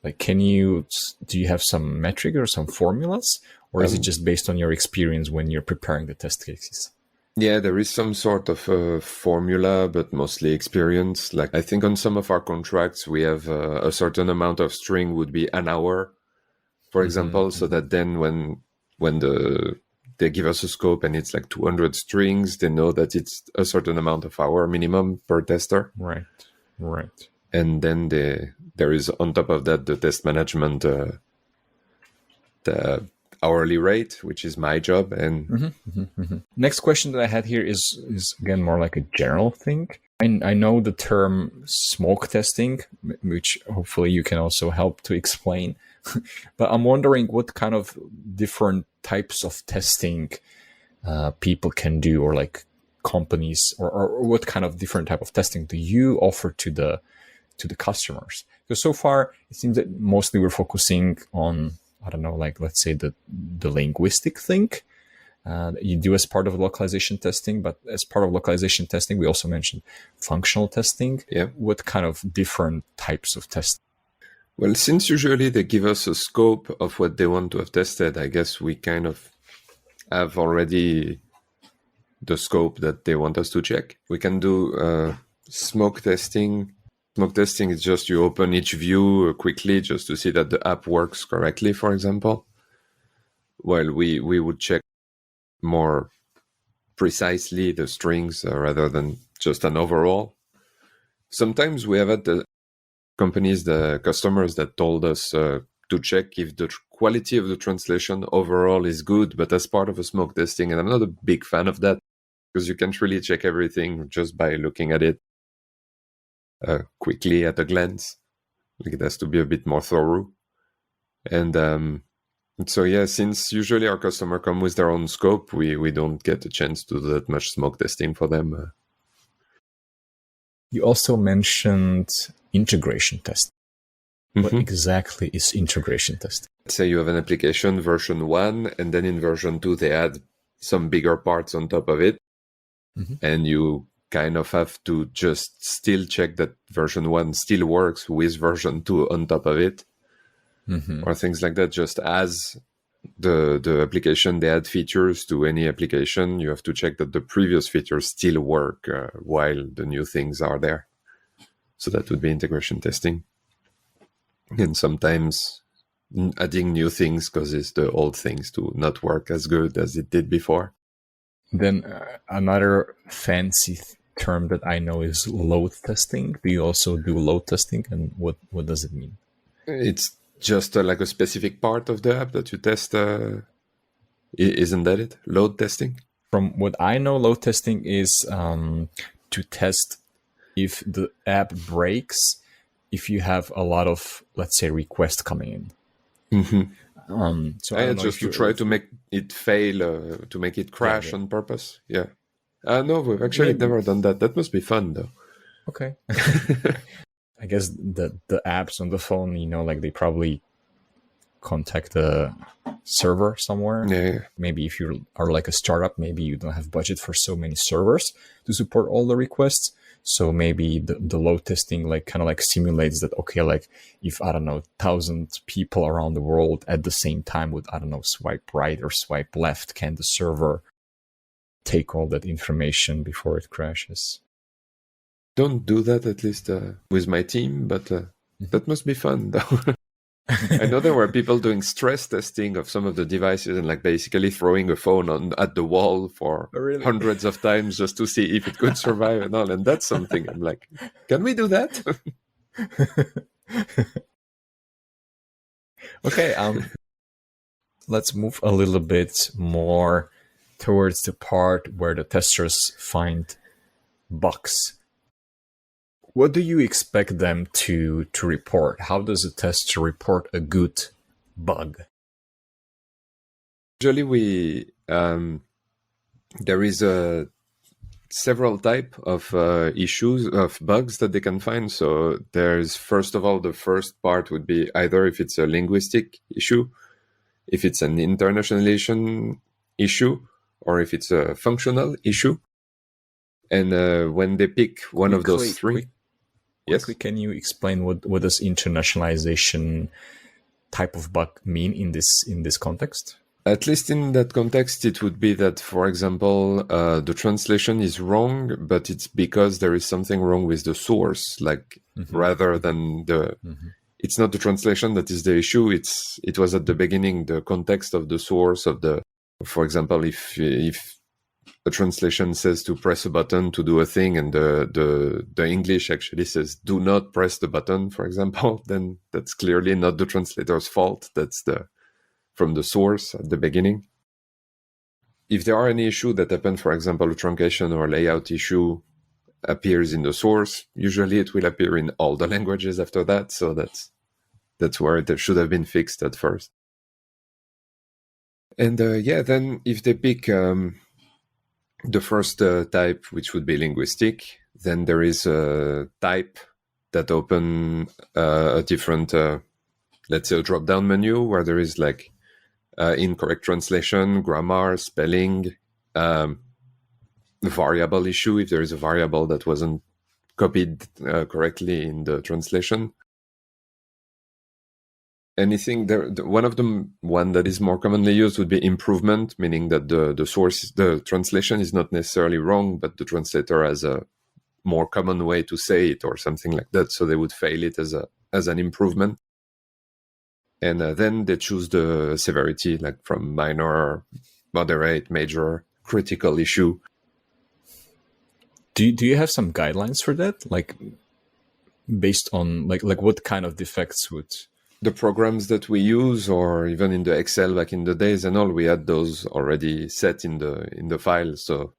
Like, do you have some metric or some formulas, or is it just based on your experience when you're preparing the test cases? Yeah, there is some sort of formula, but mostly experience. Like I think on some of our contracts, we have a certain amount of string would be an hour, for example, so that then when they give us a scope and it's like 200 strings, they know that it's a certain amount of hour minimum per tester. Right. And then there is on top of that the test management, the hourly rate, which is my job. And Next question that I had here is again more like a general thing. I know the term smoke testing, which hopefully you can also help to explain. But I'm wondering what kind of different types of testing people can do, or like companies, or what kind of different type of testing do you offer to the customers? Because so far it seems that mostly we're focusing on, I don't know, like let's say the linguistic thing that you do as part of localization testing. But as part of localization testing, we also mentioned functional testing. Yeah. What kind of different types of testing? Well, since usually they give us a scope of what they want to have tested, I guess we kind of have already the scope that they want us to check. We can do smoke testing. Smoke testing is just you open each view quickly just to see that the app works correctly, for example. While we would check more precisely the strings rather than just an overall. Sometimes we have had the companies, the customers that told us to check if the quality of the translation overall is good, but as part of a smoke testing. And I'm not a big fan of that because you can't really check everything just by looking at it. quickly at a glance. Like it has to be a bit more thorough. And so yeah, since usually our customer come with their own scope, we don't get a chance to do that much smoke testing for them. You also mentioned integration testing. What exactly is integration testing? Let's say you have an application version 1, and then in version 2 they add some bigger parts on top of it, and you kind of have to just still check that version 1 still works with version 2 on top of it, or things like that. Just as the application, they add features to any application, you have to check that the previous features still work while the new things are there. So that would be integration testing. And sometimes adding new things causes the old things to not work as good as it did before. Then another fancy term that I know is load testing. Do you also do load testing, and what does it mean? It's just like a specific part of the app that you test. Isn't that it? Load testing? From what I know, load testing is to test if the app breaks, if you have a lot of, let's say, requests coming in. So I just to try to make it fail, to make it crash on purpose. Yeah. No, we've actually never done that. That must be fun, though. Okay. I guess the apps on the phone, like they probably contact a server somewhere. Yeah. Maybe if you are like a startup, maybe you don't have budget for so many servers to support all the requests. So maybe the load testing kind of simulates that, okay, like if, 1,000 people around the world at the same time would, swipe right or swipe left, can the server take all that information before it crashes? Don't do that, at least with my team, but that must be fun, though. I know there were people doing stress testing of some of the devices and basically throwing a phone at the wall for hundreds of times just to see if it could survive and all. And that's something I'm like, can we do that? Okay, let's move a little bit more towards the part where the testers find bugs. What do you expect them to report? How does a tester report a good bug? Usually there is several type of issues, of bugs that they can find. So there's, first of all, the first part would be either if it's a linguistic issue, if it's an internationalization issue, or if it's a functional issue. And when they pick one of those three... Yes. Can you explain what does internationalization type of bug mean in this context? At least in that context, it would be that, for example, the translation is wrong, but it's because there is something wrong with the source, rather than the... It's not the translation that is the issue. It was at the beginning, the context of the source of the... For example, if a translation says to press a button to do a thing, and the English actually says do not press the button, for example, then that's clearly not the translator's fault. That's from the source at the beginning. If there are any issue that happen, for example, a truncation or layout issue appears in the source, usually it will appear in all the languages after that. So that's where it should have been fixed at first. And then if they pick the first type, which would be linguistic, then there is a type that open a different, let's say, a drop-down menu where there is incorrect translation, grammar, spelling, variable issue, if there is a variable that wasn't copied correctly in the translation. Anything there, one of them, one that is more commonly used would be improvement, meaning that the source, the translation is not necessarily wrong, but the translator has a more common way to say it or something like that. So they would fail it as an improvement. And then they choose the severity, from minor, moderate, major, critical issue. Do you have some guidelines for that? Based on what kind of defects would... The programs that we use, or even in the Excel back in the days and all, we had those already set in the file. So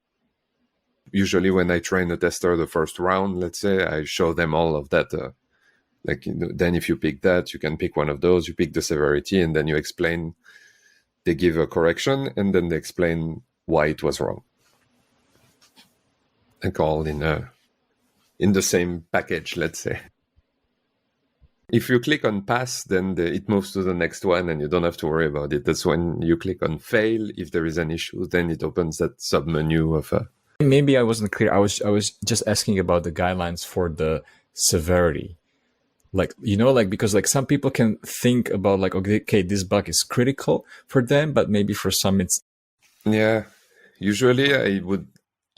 Usually when I train a tester the first round, let's say, I show them all of that. Then if you pick that, you can pick one of those, you pick the severity, and then you explain, they give a correction, and then they explain why it was wrong. And all in the same package, let's say. If you click on pass, then it moves to the next one and you don't have to worry about it. That's when you click on fail. If there is an issue, then it opens that sub-menu of Maybe I wasn't clear. I was just asking about the guidelines for the severity. Like, because like some people can think about like, okay, this bug is critical for them, but maybe for some it's... Yeah. Usually I would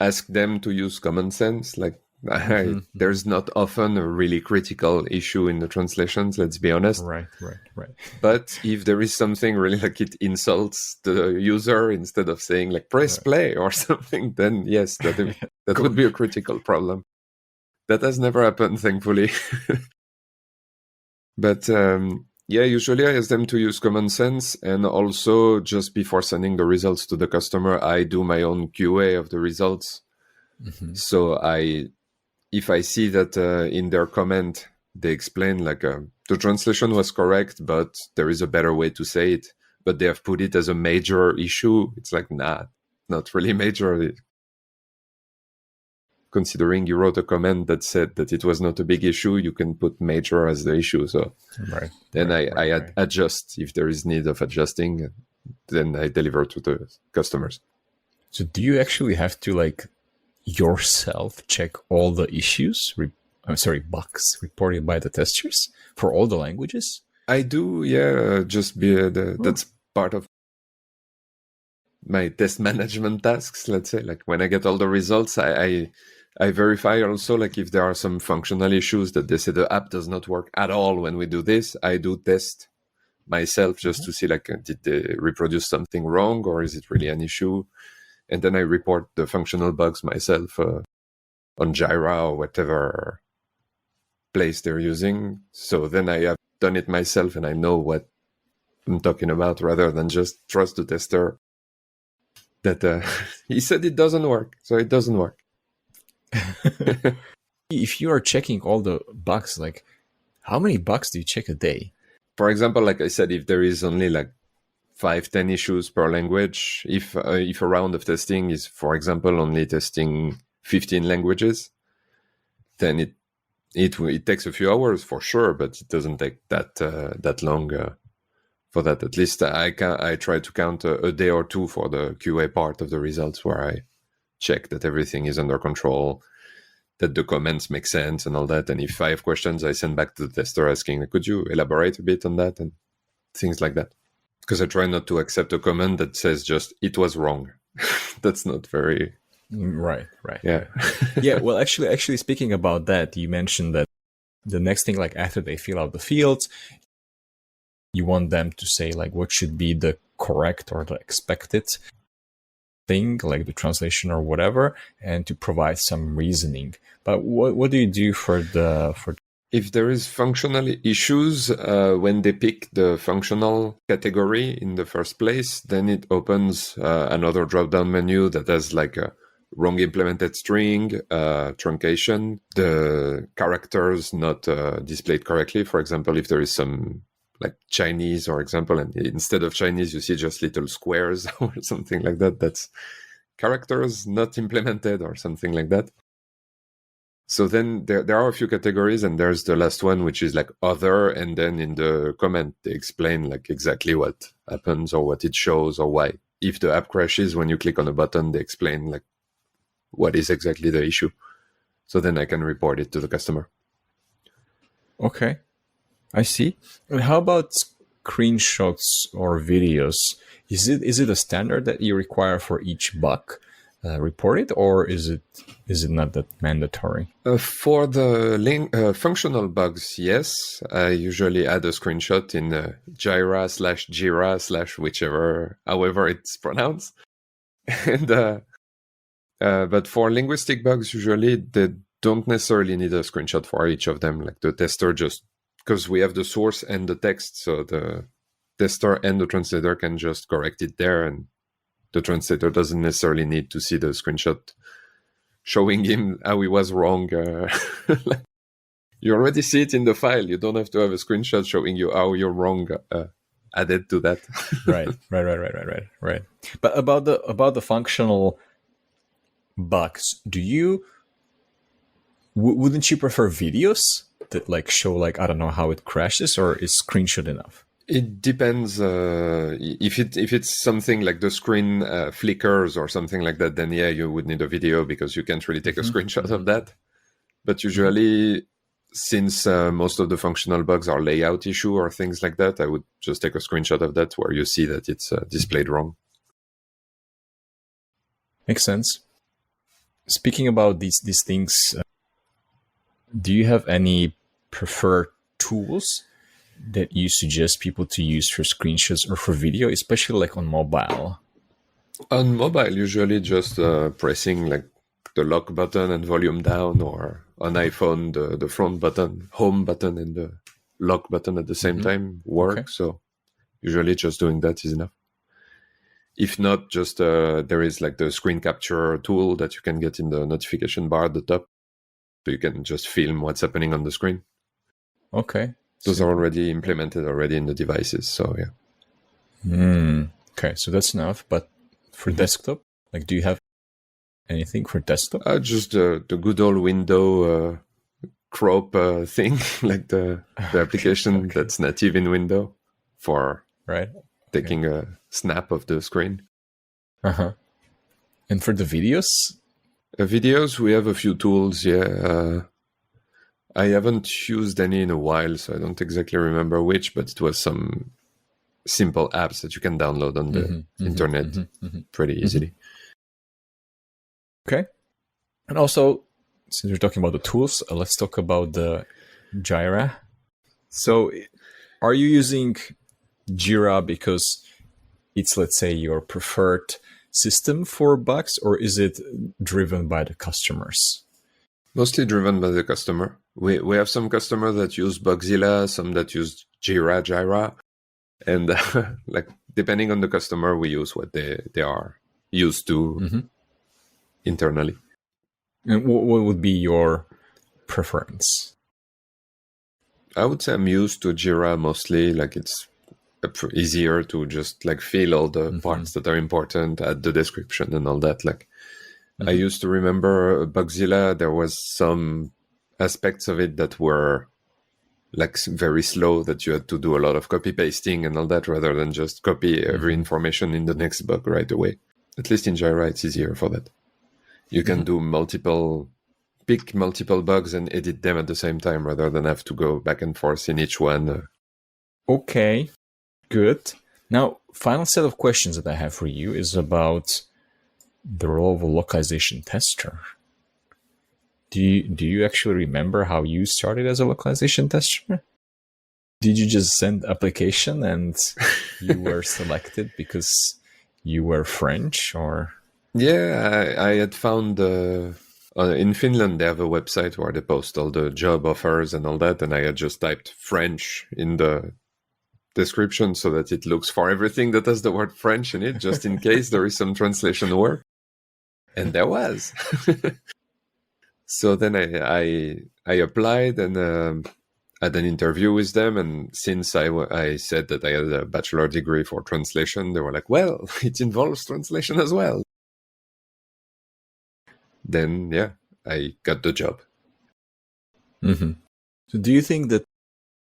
ask them to use common sense. Like, there's not often a really critical issue in the translations, let's be honest. Right. But if there is something really like it insults the user, instead of saying like press play or something, then yes, that would be a critical problem. That has never happened, thankfully. But usually I ask them to use common sense, and also just before sending the results to the customer, I do my own QA of the results. So if I see that in their comment, they explain like the translation was correct, but there is a better way to say it, but they have put it as a major issue. It's like, nah, not really major. Considering you wrote a comment that said that it was not a big issue, you can put major as the issue. So then I adjust if there is need of adjusting, then I deliver to the customers. So do you actually have to like yourself check all the issues, bugs reported by the testers for all the languages? I do, just that's part of my test management tasks, let's say. Like when I get all the results, I verify also like if there are some functional issues that they say the app does not work at all when we do this. I do test myself just to see like did they reproduce something wrong, or is it really an issue? And then I report the functional bugs myself on JIRA or whatever place they're using. So then I have done it myself and I know what I'm talking about, rather than just trust the tester that he said it doesn't work, so it doesn't work. If you are checking all the bugs, like how many bugs do you check a day? For example, like I said, if there is only like 5-10 issues per language, if a round of testing is, for example, only testing 15 languages, then it takes a few hours for sure, but it doesn't take that long for that. At least I try to count a day or two for the QA part of the results, where I check that everything is under control, that the comments make sense and all that. And if I have questions, I send back to the tester asking, could you elaborate a bit on that, and things like that. Because I try not to accept a comment that says just, it was wrong. That's not very... Right. Yeah. Yeah, well, actually speaking about that, you mentioned that the next thing, like after they fill out the fields, you want them to say like what should be the correct or the expected thing, like the translation or whatever, and to provide some reasoning. But what do you do for if there is functional issues, when they pick the functional category in the first place, then it opens another drop-down menu that has like a wrong implemented string, truncation, the characters not displayed correctly. For example, if there is some like Chinese, for example, and instead of Chinese, you see just little squares or something like that. That's characters not implemented or something like that. So then there are a few categories, and there's the last one, which is like other. And then in the comment, they explain like exactly what happens or what it shows or why. If the app crashes when you click on a button, they explain like what is exactly the issue. So then I can report it to the customer. Okay, I see. And how about screenshots or videos? Is it a standard that you require for each bug reported, or is it not that mandatory? For the functional bugs, yes. I usually add a screenshot in JIRA/Jira/ whichever, however it's pronounced. And but for linguistic bugs, usually they don't necessarily need a screenshot for each of them. Like the tester just, because we have the source and the text, so the tester and the translator can just correct it there, and the translator doesn't necessarily need to see the screenshot showing him how he was wrong. Like, you already see it in the file. You don't have to have a screenshot showing you how you're wrong added to that. Right. But about the functional bugs, wouldn't you prefer videos that like show like, I don't know, how it crashes, or is screenshot enough? It depends. If it's something like the screen flickers or something like that, then yeah, you would need a video because you can't really take a screenshot of that. But usually, since most of the functional bugs are layout issue or things like that, I would just take a screenshot of that where you see that it's displayed wrong. Makes sense. Speaking about these things, do you have any preferred tools that you suggest people to use for screenshots or for video, especially like on mobile? On mobile, usually just pressing like the lock button and volume down, or on iPhone, the front button, home button, and the lock button at the same time work. Okay. So usually just doing that is enough. If not, just there is like the screen capture tool that you can get in the notification bar at the top. So you can just film what's happening on the screen. Okay. Those are already implemented in the devices. So yeah. Okay, so that's enough. But for desktop, like, do you have anything for desktop? Just the good old window crop thing, like the application that's native in window for taking a snap of the screen. And for the videos? Videos, we have a few tools, yeah. I haven't used any in a while, so I don't exactly remember which, but it was some simple apps that you can download on the internet pretty easily. Okay. And also, since we're talking about the tools, let's talk about the JIRA. So are you using JIRA because it's, let's say, your preferred system for bugs, or is it driven by the customers? Mostly driven by the customer. We have some customers that use Bugzilla, some that use JIRA, and like depending on the customer, we use what they are used to internally. And what would be your preference? I would say I'm used to JIRA mostly. Like it's easier to just like fill all the parts that are important, add the description and all that. Like I used to remember Bugzilla, there was some aspects of it that were like very slow, that you had to do a lot of copy pasting and all that rather than just copy every information in the next bug right away. At least in JIRA, it's easier for that. You can do pick multiple bugs and edit them at the same time rather than have to go back and forth in each one. Okay, good. Now, final set of questions that I have for you is about the role of a localization tester. Do you actually remember how you started as a localization tester? Did you just send application and you were selected because you were French, or? Yeah, I had found in Finland they have a website where they post all the job offers and all that, and I had just typed French in the description so that it looks for everything that has the word French in it, just in case there is some translation work. And there was. So then I applied and had an interview with them. And since I said that I had a bachelor degree for translation, they were like, well, it involves translation as well. Then, yeah, I got the job. So do you think that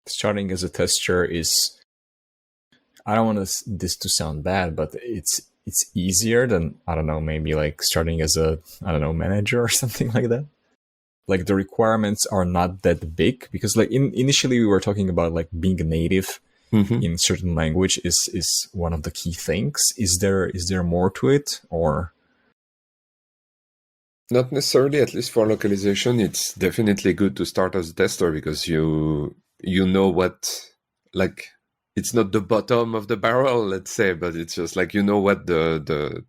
starting as a tester is, I don't want this to sound bad, but it's easier than, I don't know, maybe like starting as a, I don't know, manager or something like that? Like the requirements are not that big, because like initially we were talking about like being a native in certain language is one of the key things. Is there more to it, or? Not necessarily, at least for localization. It's definitely good to start as a tester because you know what, like, it's not the bottom of the barrel, let's say, but it's just like, you know what the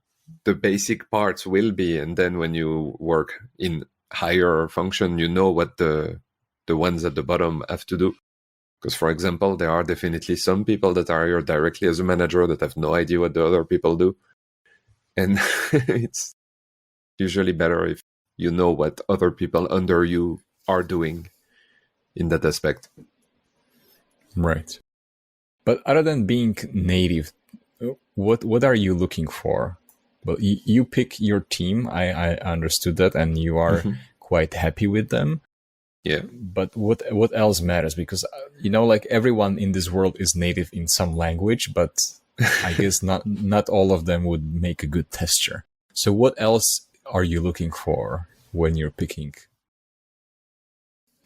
basic parts will be. And then when you work in higher function, you know what the ones at the bottom have to do. Because, for example, there are definitely some people that are hired directly as a manager that have no idea what the other people do. And it's usually better if you know what other people under you are doing in that aspect. Right. But other than being native, what are you looking for? Well, you pick your team. I understood that, and you are quite happy with them. Yeah. But what else matters? Because like everyone in this world is native in some language, but I guess not all of them would make a good tester. So what else are you looking for when you're picking?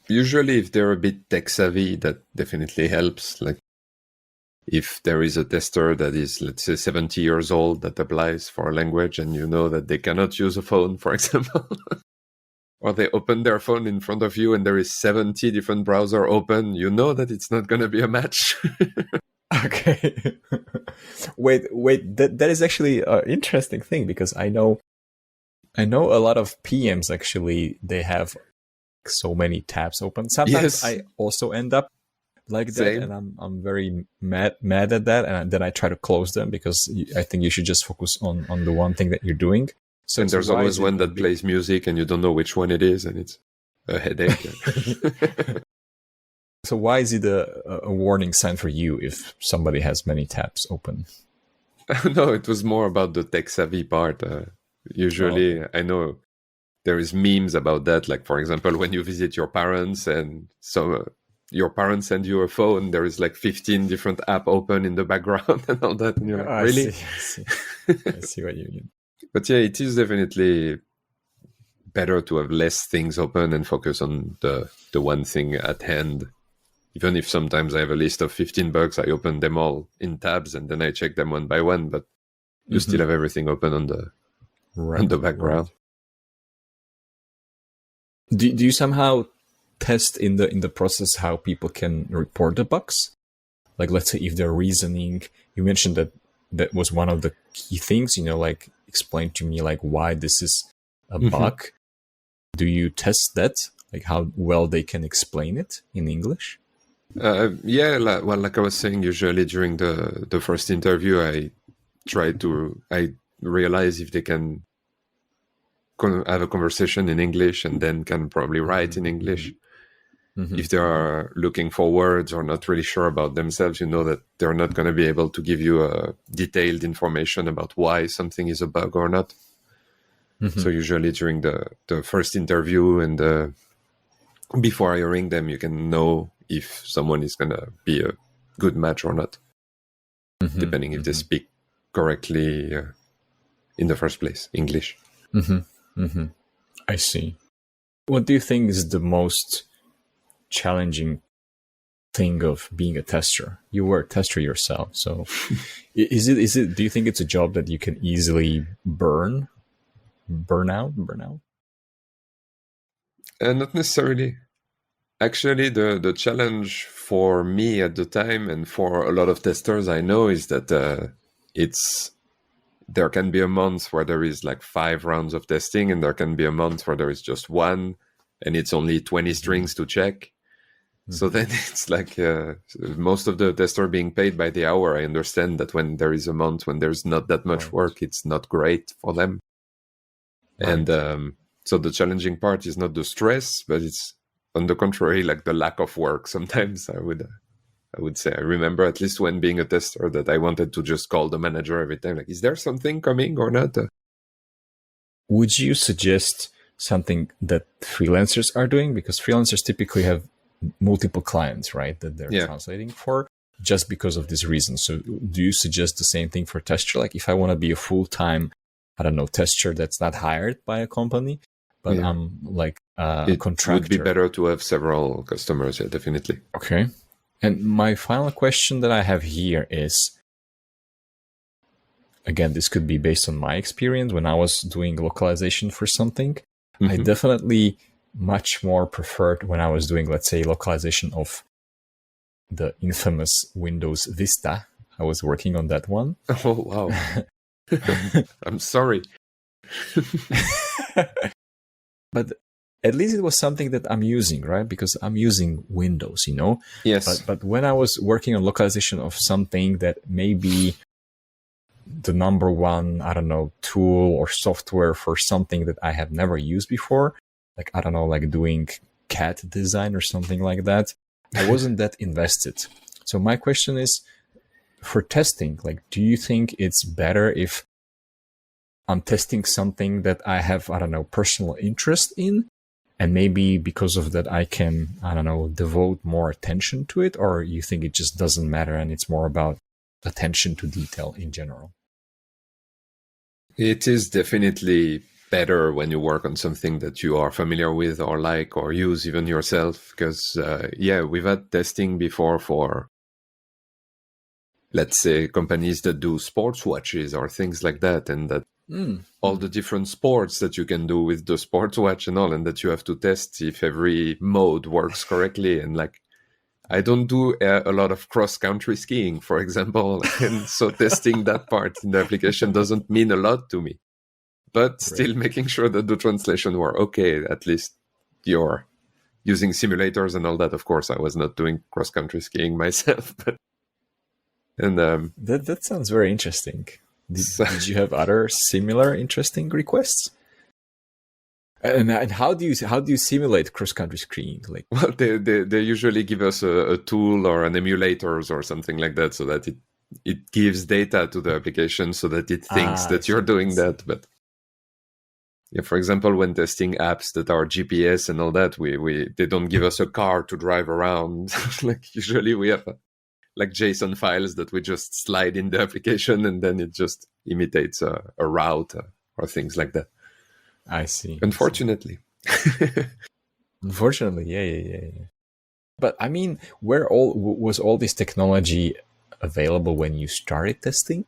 Usually, if they're a bit tech savvy, that definitely helps. Like, if there is a tester that is, let's say, 70 years old that applies for a language, and you know that they cannot use a phone, for example, or they open their phone in front of you and there is 70 different browsers open, you know that it's not going to be a match. Okay. wait, that is actually an interesting thing, because I know a lot of PMs actually, they have so many tabs open. Sometimes I also end up like that. Same. And I'm very mad at that, and then I try to close them, because I think you should just focus on the one thing that you're doing. So, and there's always one that plays music and you don't know which one it is, and it's a headache. So why is it a warning sign for you if somebody has many tabs open? No, it was more about the tech savvy part. Usually, I know there is memes about that. Like, for example, when you visit your parents and your parents send you a phone, there is like 15 different apps open in the background and all that. And you're like, really? I see what you mean. But yeah, it is definitely better to have less things open and focus on the one thing at hand. Even if sometimes I have a list of 15 bugs, I open them all in tabs and then I check them one by one, but you still have everything open on the background. Right. Do you somehow test in the process how people can report the bugs? Like, let's say if they're reasoning, you mentioned that was one of the key things, like explain to me like why this is a bug. Do you test that? Like how well they can explain it in English? Yeah, like I was saying, usually during the first interview, I realize if they can have a conversation in English and then can probably write in English. If they are looking for words or not really sure about themselves, you know that they're not going to be able to give you detailed information about why something is a bug or not. So usually during the first interview and before hiring them, you can know if someone is going to be a good match or not, depending if they speak correctly in the first place, English. I see. What do you think is the most challenging thing of being a tester? You were a tester yourself, so is it do you think it's a job that you can easily burn out? Not necessarily. Actually, the challenge for me at the time and for a lot of testers I know is that there can be a month where there is like 5 rounds of testing, and there can be a month where there is just one and it's only 20 strings to check. So then it's like most of the testers being paid by the hour. I understand that when there is a month when there's not that much work, it's not great for them. And so the challenging part is not the stress, but it's on the contrary, like the lack of work. Sometimes I would say, I remember at least when being a tester that I wanted to just call the manager every time, like, is there something coming or not? Would you suggest something that freelancers are doing? Because freelancers typically have multiple clients, right, that they're translating for, just because of this reason. So do you suggest the same thing for tester? Like, if I want to be a full-time, I don't know, tester that's not hired by a company, but I'm like a contractor. It would be better to have several customers, yeah, definitely. Okay. And my final question that I have here is, again, this could be based on my experience when I was doing localization for something. I definitely much more preferred when I was doing, let's say, localization of the infamous Windows Vista. I was working on that one. Oh, wow. I'm sorry. But at least it was something that I'm using, right? Because I'm using Windows, Yes. But when I was working on localization of something that maybe the number one, I don't know, tool or software for something that I have never used before. Like, I don't know, like doing CAD design or something like that. I wasn't that invested. So my question is, for testing, like, do you think it's better if I'm testing something that I have, I don't know, personal interest in, and maybe because of that I can, I don't know, devote more attention to it? Or you think it just doesn't matter and it's more about attention to detail in general? It is definitely better when you work on something that you are familiar with or like or use even yourself, because we've had testing before for, let's say, companies that do sports watches or things like that, and that all the different sports that you can do with the sports watch and all, and that you have to test if every mode works correctly. And like, I don't do a lot of cross-country skiing, for example, and so testing that part in the application doesn't mean a lot to me. But still making sure that the translation were okay, at least you're using simulators and all that. Of course, I was not doing cross-country skiing myself. And that sounds very interesting. Did you have other similar interesting requests? And how do you simulate cross-country skiing? Like, well, they usually give us a tool or an emulators or something like that, so that it gives data to the application so that it thinks that you're doing that. But yeah, for example, when testing apps that are GPS and all that, they don't give us a car to drive around. Like, usually we have like JSON files that we just slide in the application, and then it just imitates a route or things like that. I see. Unfortunately. Unfortunately, yeah. But I mean, was all this technology available when you started testing?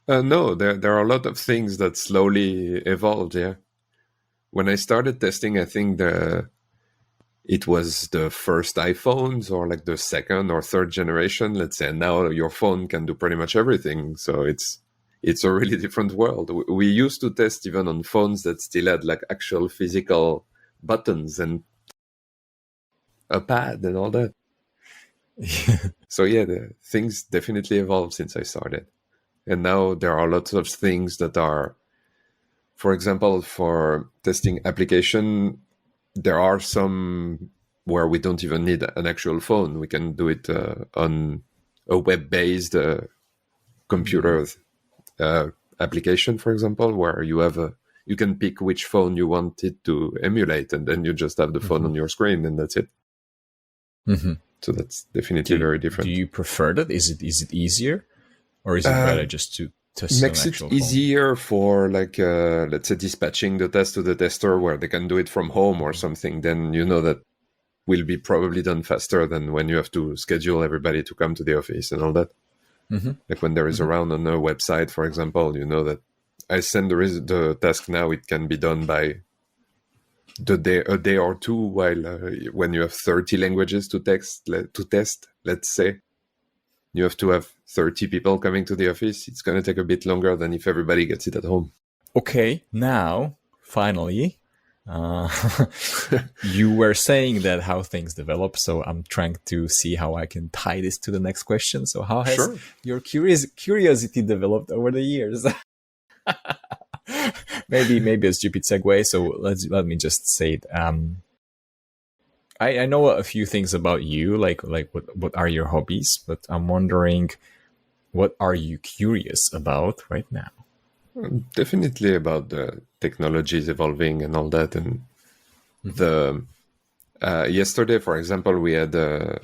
No, there are a lot of things that slowly evolved. Yeah, when I started testing, I think it was the first iPhones, or like the second or third generation, let's say. And now your phone can do pretty much everything. So it's a really different world. We used to test even on phones that still had like actual physical buttons and a pad and all that. So yeah, the things definitely evolved since I started. And now there are lots of things that are, for example, for testing application, there are some where we don't even need an actual phone. We can do it on a web-based computer application, for example, where you can pick which phone you want it to emulate, and then you just have the phone on your screen, and that's it. So that's definitely very different. Do you prefer that? Is it easier, or is it better just to test makes an actual it easier for, like, let's say, dispatching the test to the tester, where they can do it from home or something. Then you know that will be probably done faster than when you have to schedule everybody to come to the office and all that. Like when there is a round on a website, for example, you know that I send the task now, it can be done by a day or two, while when you have 30 languages to test, let's say, you have to have 30 people coming to the office. It's going to take a bit longer than if everybody gets it at home. Okay, now, finally, you were saying that how things develop, so I'm trying to see how I can tie this to the next question. So how has your curiosity developed over the years? maybe a stupid segue, so let me just say it. I know a few things about you, like what are your hobbies, but I'm wondering, what are you curious about right now? Definitely about the technologies evolving and all that. And yesterday, for example, we had a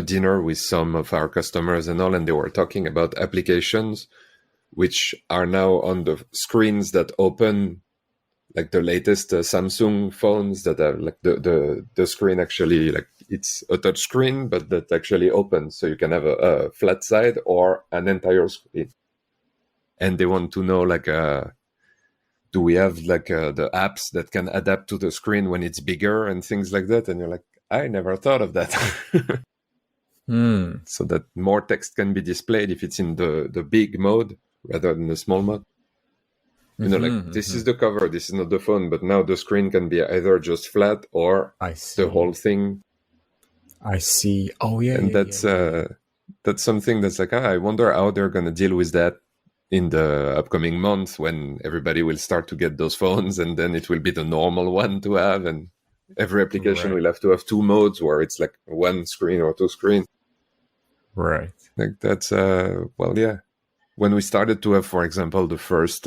dinner with some of our customers and all, and they were talking about applications which are now on the screens that open, like the latest Samsung phones that have like the screen actually, like, it's a touch screen, but that actually opens, so you can have a flat side or an entire screen. And they want to know, like, do we have like the apps that can adapt to the screen when it's bigger and things like that? And you're like, I never thought of that. So that more text can be displayed if it's in the big mode rather than the small mode. You know, like, this is the cover, this is not the phone, but now the screen can be either just flat or the whole thing. I see. Oh, yeah. And that's something that's like, I wonder how they're going to deal with that in the upcoming month when everybody will start to get those phones, and then it will be the normal one to have, and every application Right. will have to have two modes where it's like one screen or two screens. Right. Like that's well, yeah. When we started to have, for example, the first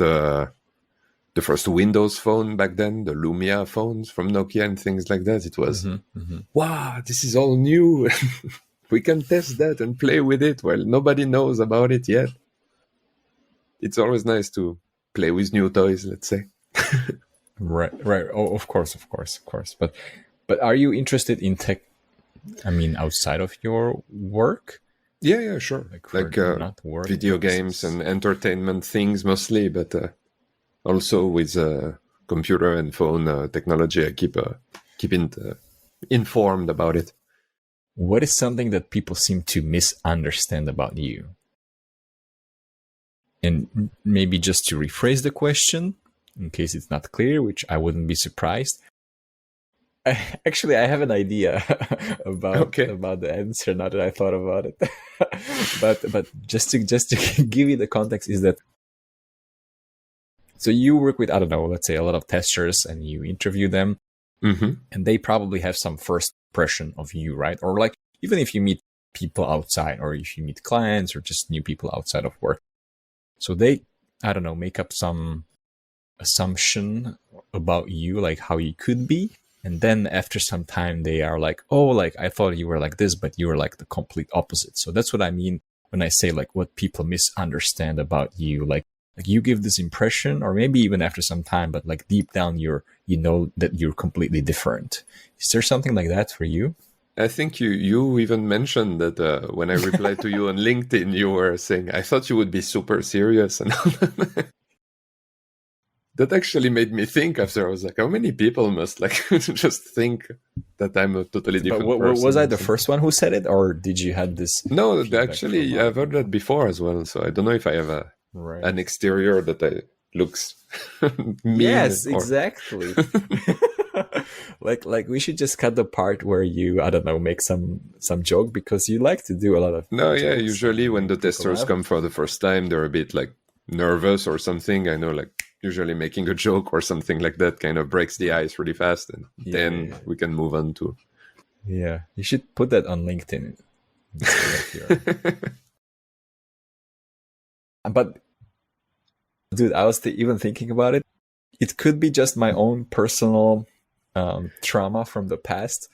Windows phone back then, the Lumia phones from Nokia and things like that, it was wow, this is all new. We can test that and play with it while nobody knows about it yet. It's always nice to play with new toys, let's say. Right. Right. Oh, of course. But are you interested in tech? I mean, outside of your work? Yeah, sure. Like not work video purposes. games and entertainment things mostly, but also with computer and phone technology, I keep informed about it. What is something that people seem to misunderstand about you? And maybe just to rephrase the question, in case it's not clear, which I wouldn't be surprised. Actually, I have an idea about the answer now that I thought about it. but just to give you the context is that, so you work with, I don't know, let's say a lot of testers, and you interview them, and they probably have some first impression of you, right? Or like, even if you meet people outside, or if you meet clients, or just new people outside of work, so they, I don't know, make up some assumption about you, like how you could be. And then after some time, they are like, oh, like I thought you were like this, but you were like the complete opposite. So that's what I mean when I say like what people misunderstand about you. Like you give this impression, or maybe even after some time, but like deep down, you know that you're completely different. Is there something like that for you? I think you even mentioned that when I replied to you on LinkedIn, you were saying, I thought you would be super serious. And that actually made me think after. I was like, how many people must like just think that I'm a totally different person? Was I the first one who said it, or did you have this? No, actually, I've heard that before as well. So I don't know if I have an exterior that looks mean. Yes, exactly. like we should just cut the part where you, I don't know, make some joke, because you like to do a lot of jokes. Usually when the testers come for the first time, they're a bit like nervous or something. I know, like usually making a joke or something like that kind of breaks the ice really fast, and then we can move on to. Yeah, you should put that on LinkedIn. But dude, I was even thinking about it. It could be just my own personal trauma from the past.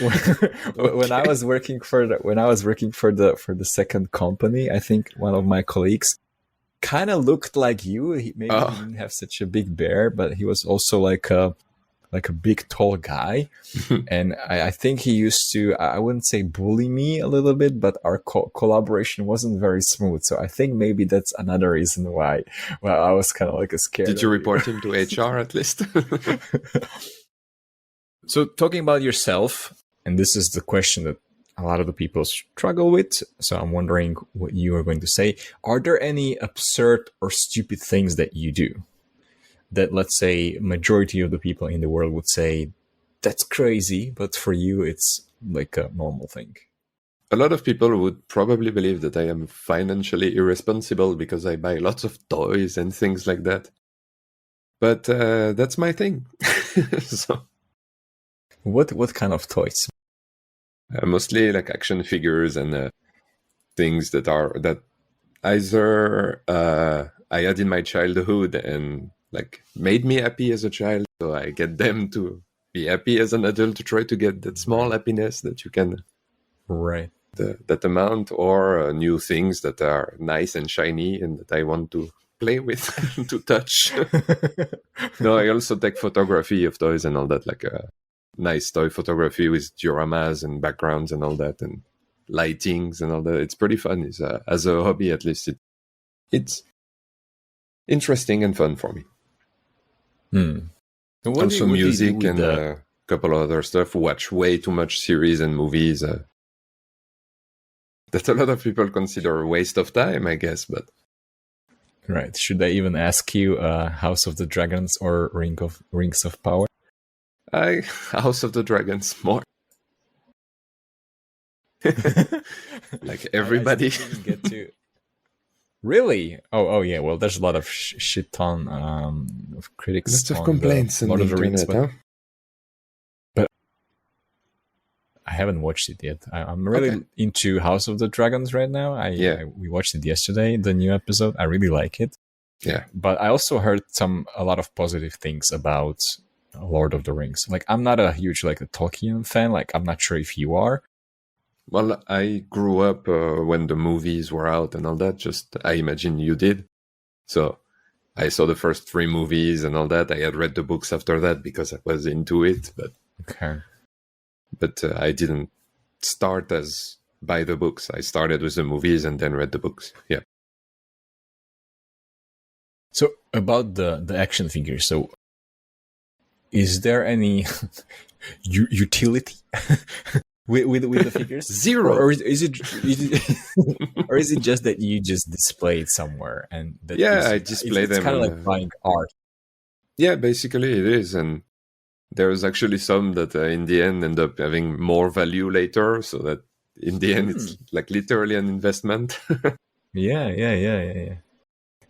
When I was working for the second company, I think one of my colleagues kind of looked like you. He didn't have such a big bear, but he was also like a big tall guy. And I think he used to, I wouldn't say bully me a little bit, but our collaboration wasn't very smooth. So I think maybe that's another reason why I was kind of like scared. Did you report him to HR at least? So talking about yourself, and this is the question that a lot of the people struggle with, so I'm wondering what you are going to say. Are there any absurd or stupid things that you do that, let's say, majority of the people in the world would say, that's crazy, but for you, it's like a normal thing? A lot of people would probably believe that I am financially irresponsible because I buy lots of toys and things like that. But that's my thing. So, what kind of toys? Mostly like action figures and things that either I had in my childhood and like made me happy as a child, so I get them to be happy as an adult, to try to get that small happiness that you can, that amount, or new things that are nice and shiny and that I want to play with, to touch. No, I also take photography of toys and all that, like nice toy photography with dioramas and backgrounds and all that, and lightings and all that. It's pretty fun. It's as a hobby, at least it's interesting and fun for me. Also music and a couple of other stuff. Watch way too much series and movies that a lot of people consider a waste of time, I guess. But right, should I even ask you House of the Dragons or Rings of Power? House of the Dragons more. Like everybody. Really? Oh, yeah. Well, there's a lot of shit ton of critics Lots of on complaints the on Lord the of the Rings, internet, huh? but I haven't watched it yet. I'm really Okay. into House of the Dragons right now. We watched it yesterday, the new episode. I really like it. Yeah. But I also heard a lot of positive things about Lord of the Rings. Like, I'm not a huge a Tolkien fan. Like, I'm not sure if you are. Well, I grew up when the movies were out and all that. Just, I imagine you did. So I saw the first 3 movies and all that. I had read the books after that because I was into it. Okay. But I didn't start as by the books. I started with the movies and then read the books. Yeah. So about the action figures. So is there any utility with the figures? Zero. Or is it or is it just that you just display it somewhere and that I display them. It's kind of like buying art. Yeah, basically it is. And there's actually some that in the end end up having more value later. So that in the end, it's like literally an investment. Yeah.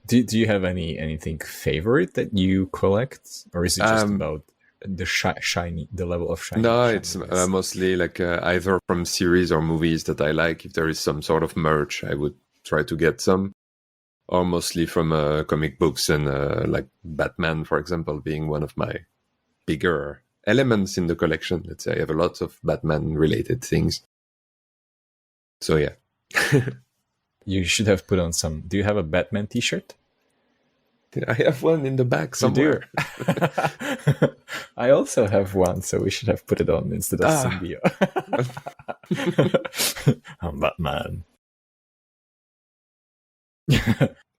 Do you have anything favorite that you collect, or is it just about the the level of shiny? No, it's mostly like either from series or movies that I like. If there is some sort of merch, I would try to get some, or mostly from comic books and like Batman, for example, being one of my bigger elements in the collection. Let's say I have a lot of Batman related things. So yeah. You should have put on some. Do you have a Batman t-shirt? I have one in the back somewhere. I also have one, so we should have put it on instead of Symbio. I'm Batman.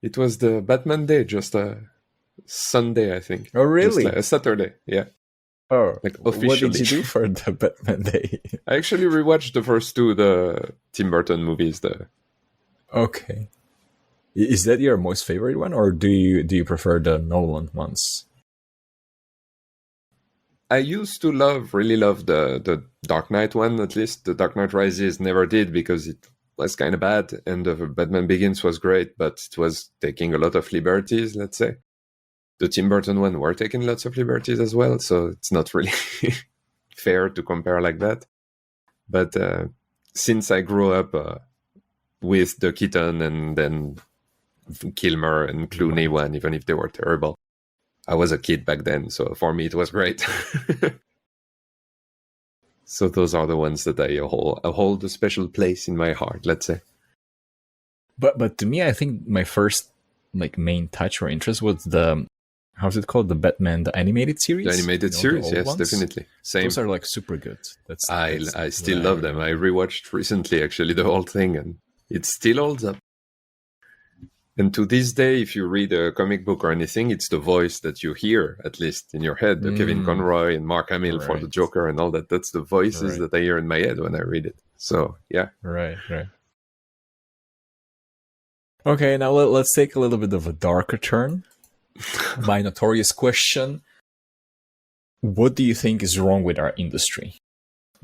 It was the Batman day, just a Sunday, I think. Oh, really? Just like a Saturday, yeah. Oh, like officially. What did you do for the Batman day? I actually rewatched the first 2, the Tim Burton movies. Okay. Is that your most favorite one, or do you prefer the Nolan ones? I used to really love the Dark Knight one, at least. The Dark Knight Rises never did because it was kind of bad, and the Batman Begins was great, but it was taking a lot of liberties, let's say. The Tim Burton one were taking lots of liberties as well, so it's not really fair to compare like that. But since I grew up with the Keaton and then Kilmer and Clooney one, even if they were terrible, I was a kid back then, so for me it was great. So those are the ones that I hold a special place in my heart, let's say. But to me, I think my first main touch or interest was the, how's it called, the Batman, the animated series. The animated series, yes, ones? Definitely. Same. Those are super good. I still love them. I rewatched recently actually the whole thing, and it still holds up. And to this day, if you read a comic book or anything, it's the voice that you hear, at least in your head. Kevin Conroy and Mark Hamill for the Joker and all that. That's the voices that I hear in my head when I read it. So, yeah. Right. Okay, now let's take a little bit of a darker turn. My notorious question. What do you think is wrong with our industry?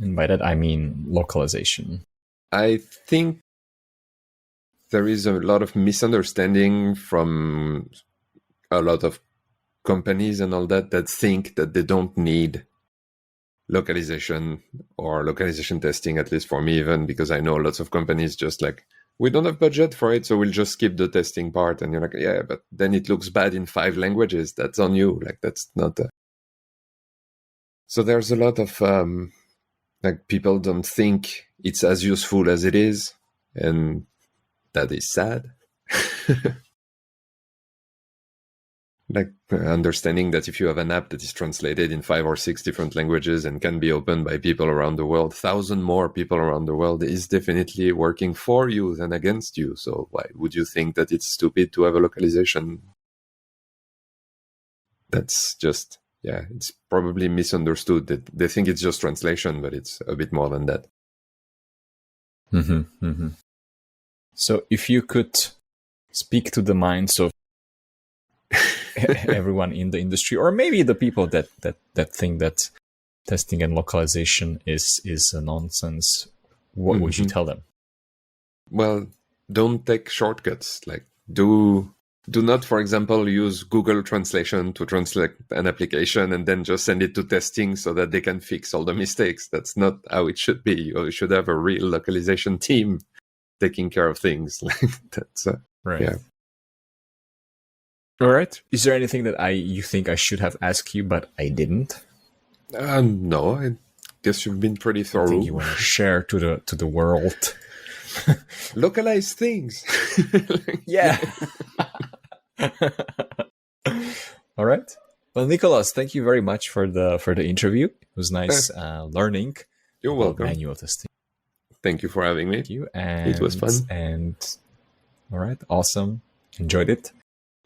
And by that, I mean localization. I think there is a lot of misunderstanding from a lot of companies and all that think that they don't need localization or localization testing, at least for me even, because I know lots of companies just like, we don't have budget for it, so we'll just skip the testing part. And you're like, yeah, but then it looks bad in 5 languages. That's on you. Like, that's not... So there's a lot of... people don't think it's as useful as it is. And that is sad. Understanding that if you have an app that is translated in 5 or 6 different languages and can be opened by people around the world, 1,000 more people around the world, is definitely working for you than against you. So why would you think that it's stupid to have a localization? That's just, it's probably misunderstood. That they think it's just translation, but it's a bit more than that. So if you could speak to the minds of everyone in the industry, or maybe the people that think that testing and localization is a nonsense, what would you tell them? Well, don't take shortcuts. Like, do not, for example, use Google Translation to translate an application and then just send it to testing so that they can fix all the mistakes. That's not how it should be. You should have a real localization team taking care of things. That's Right. Yeah. All right. Is there anything that you think I should have asked you, but I didn't? No, I guess you've been pretty I thorough. think you want to share to the world. Localize things. Yeah. All right. Well, Nicolas, thank you very much for the interview. It was nice learning. You're welcome. Manual testing. Thank you for having me. Thank you. And, it was fun. And all right, awesome. Enjoyed it.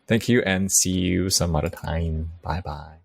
Thank you, and see you some other time. Bye bye.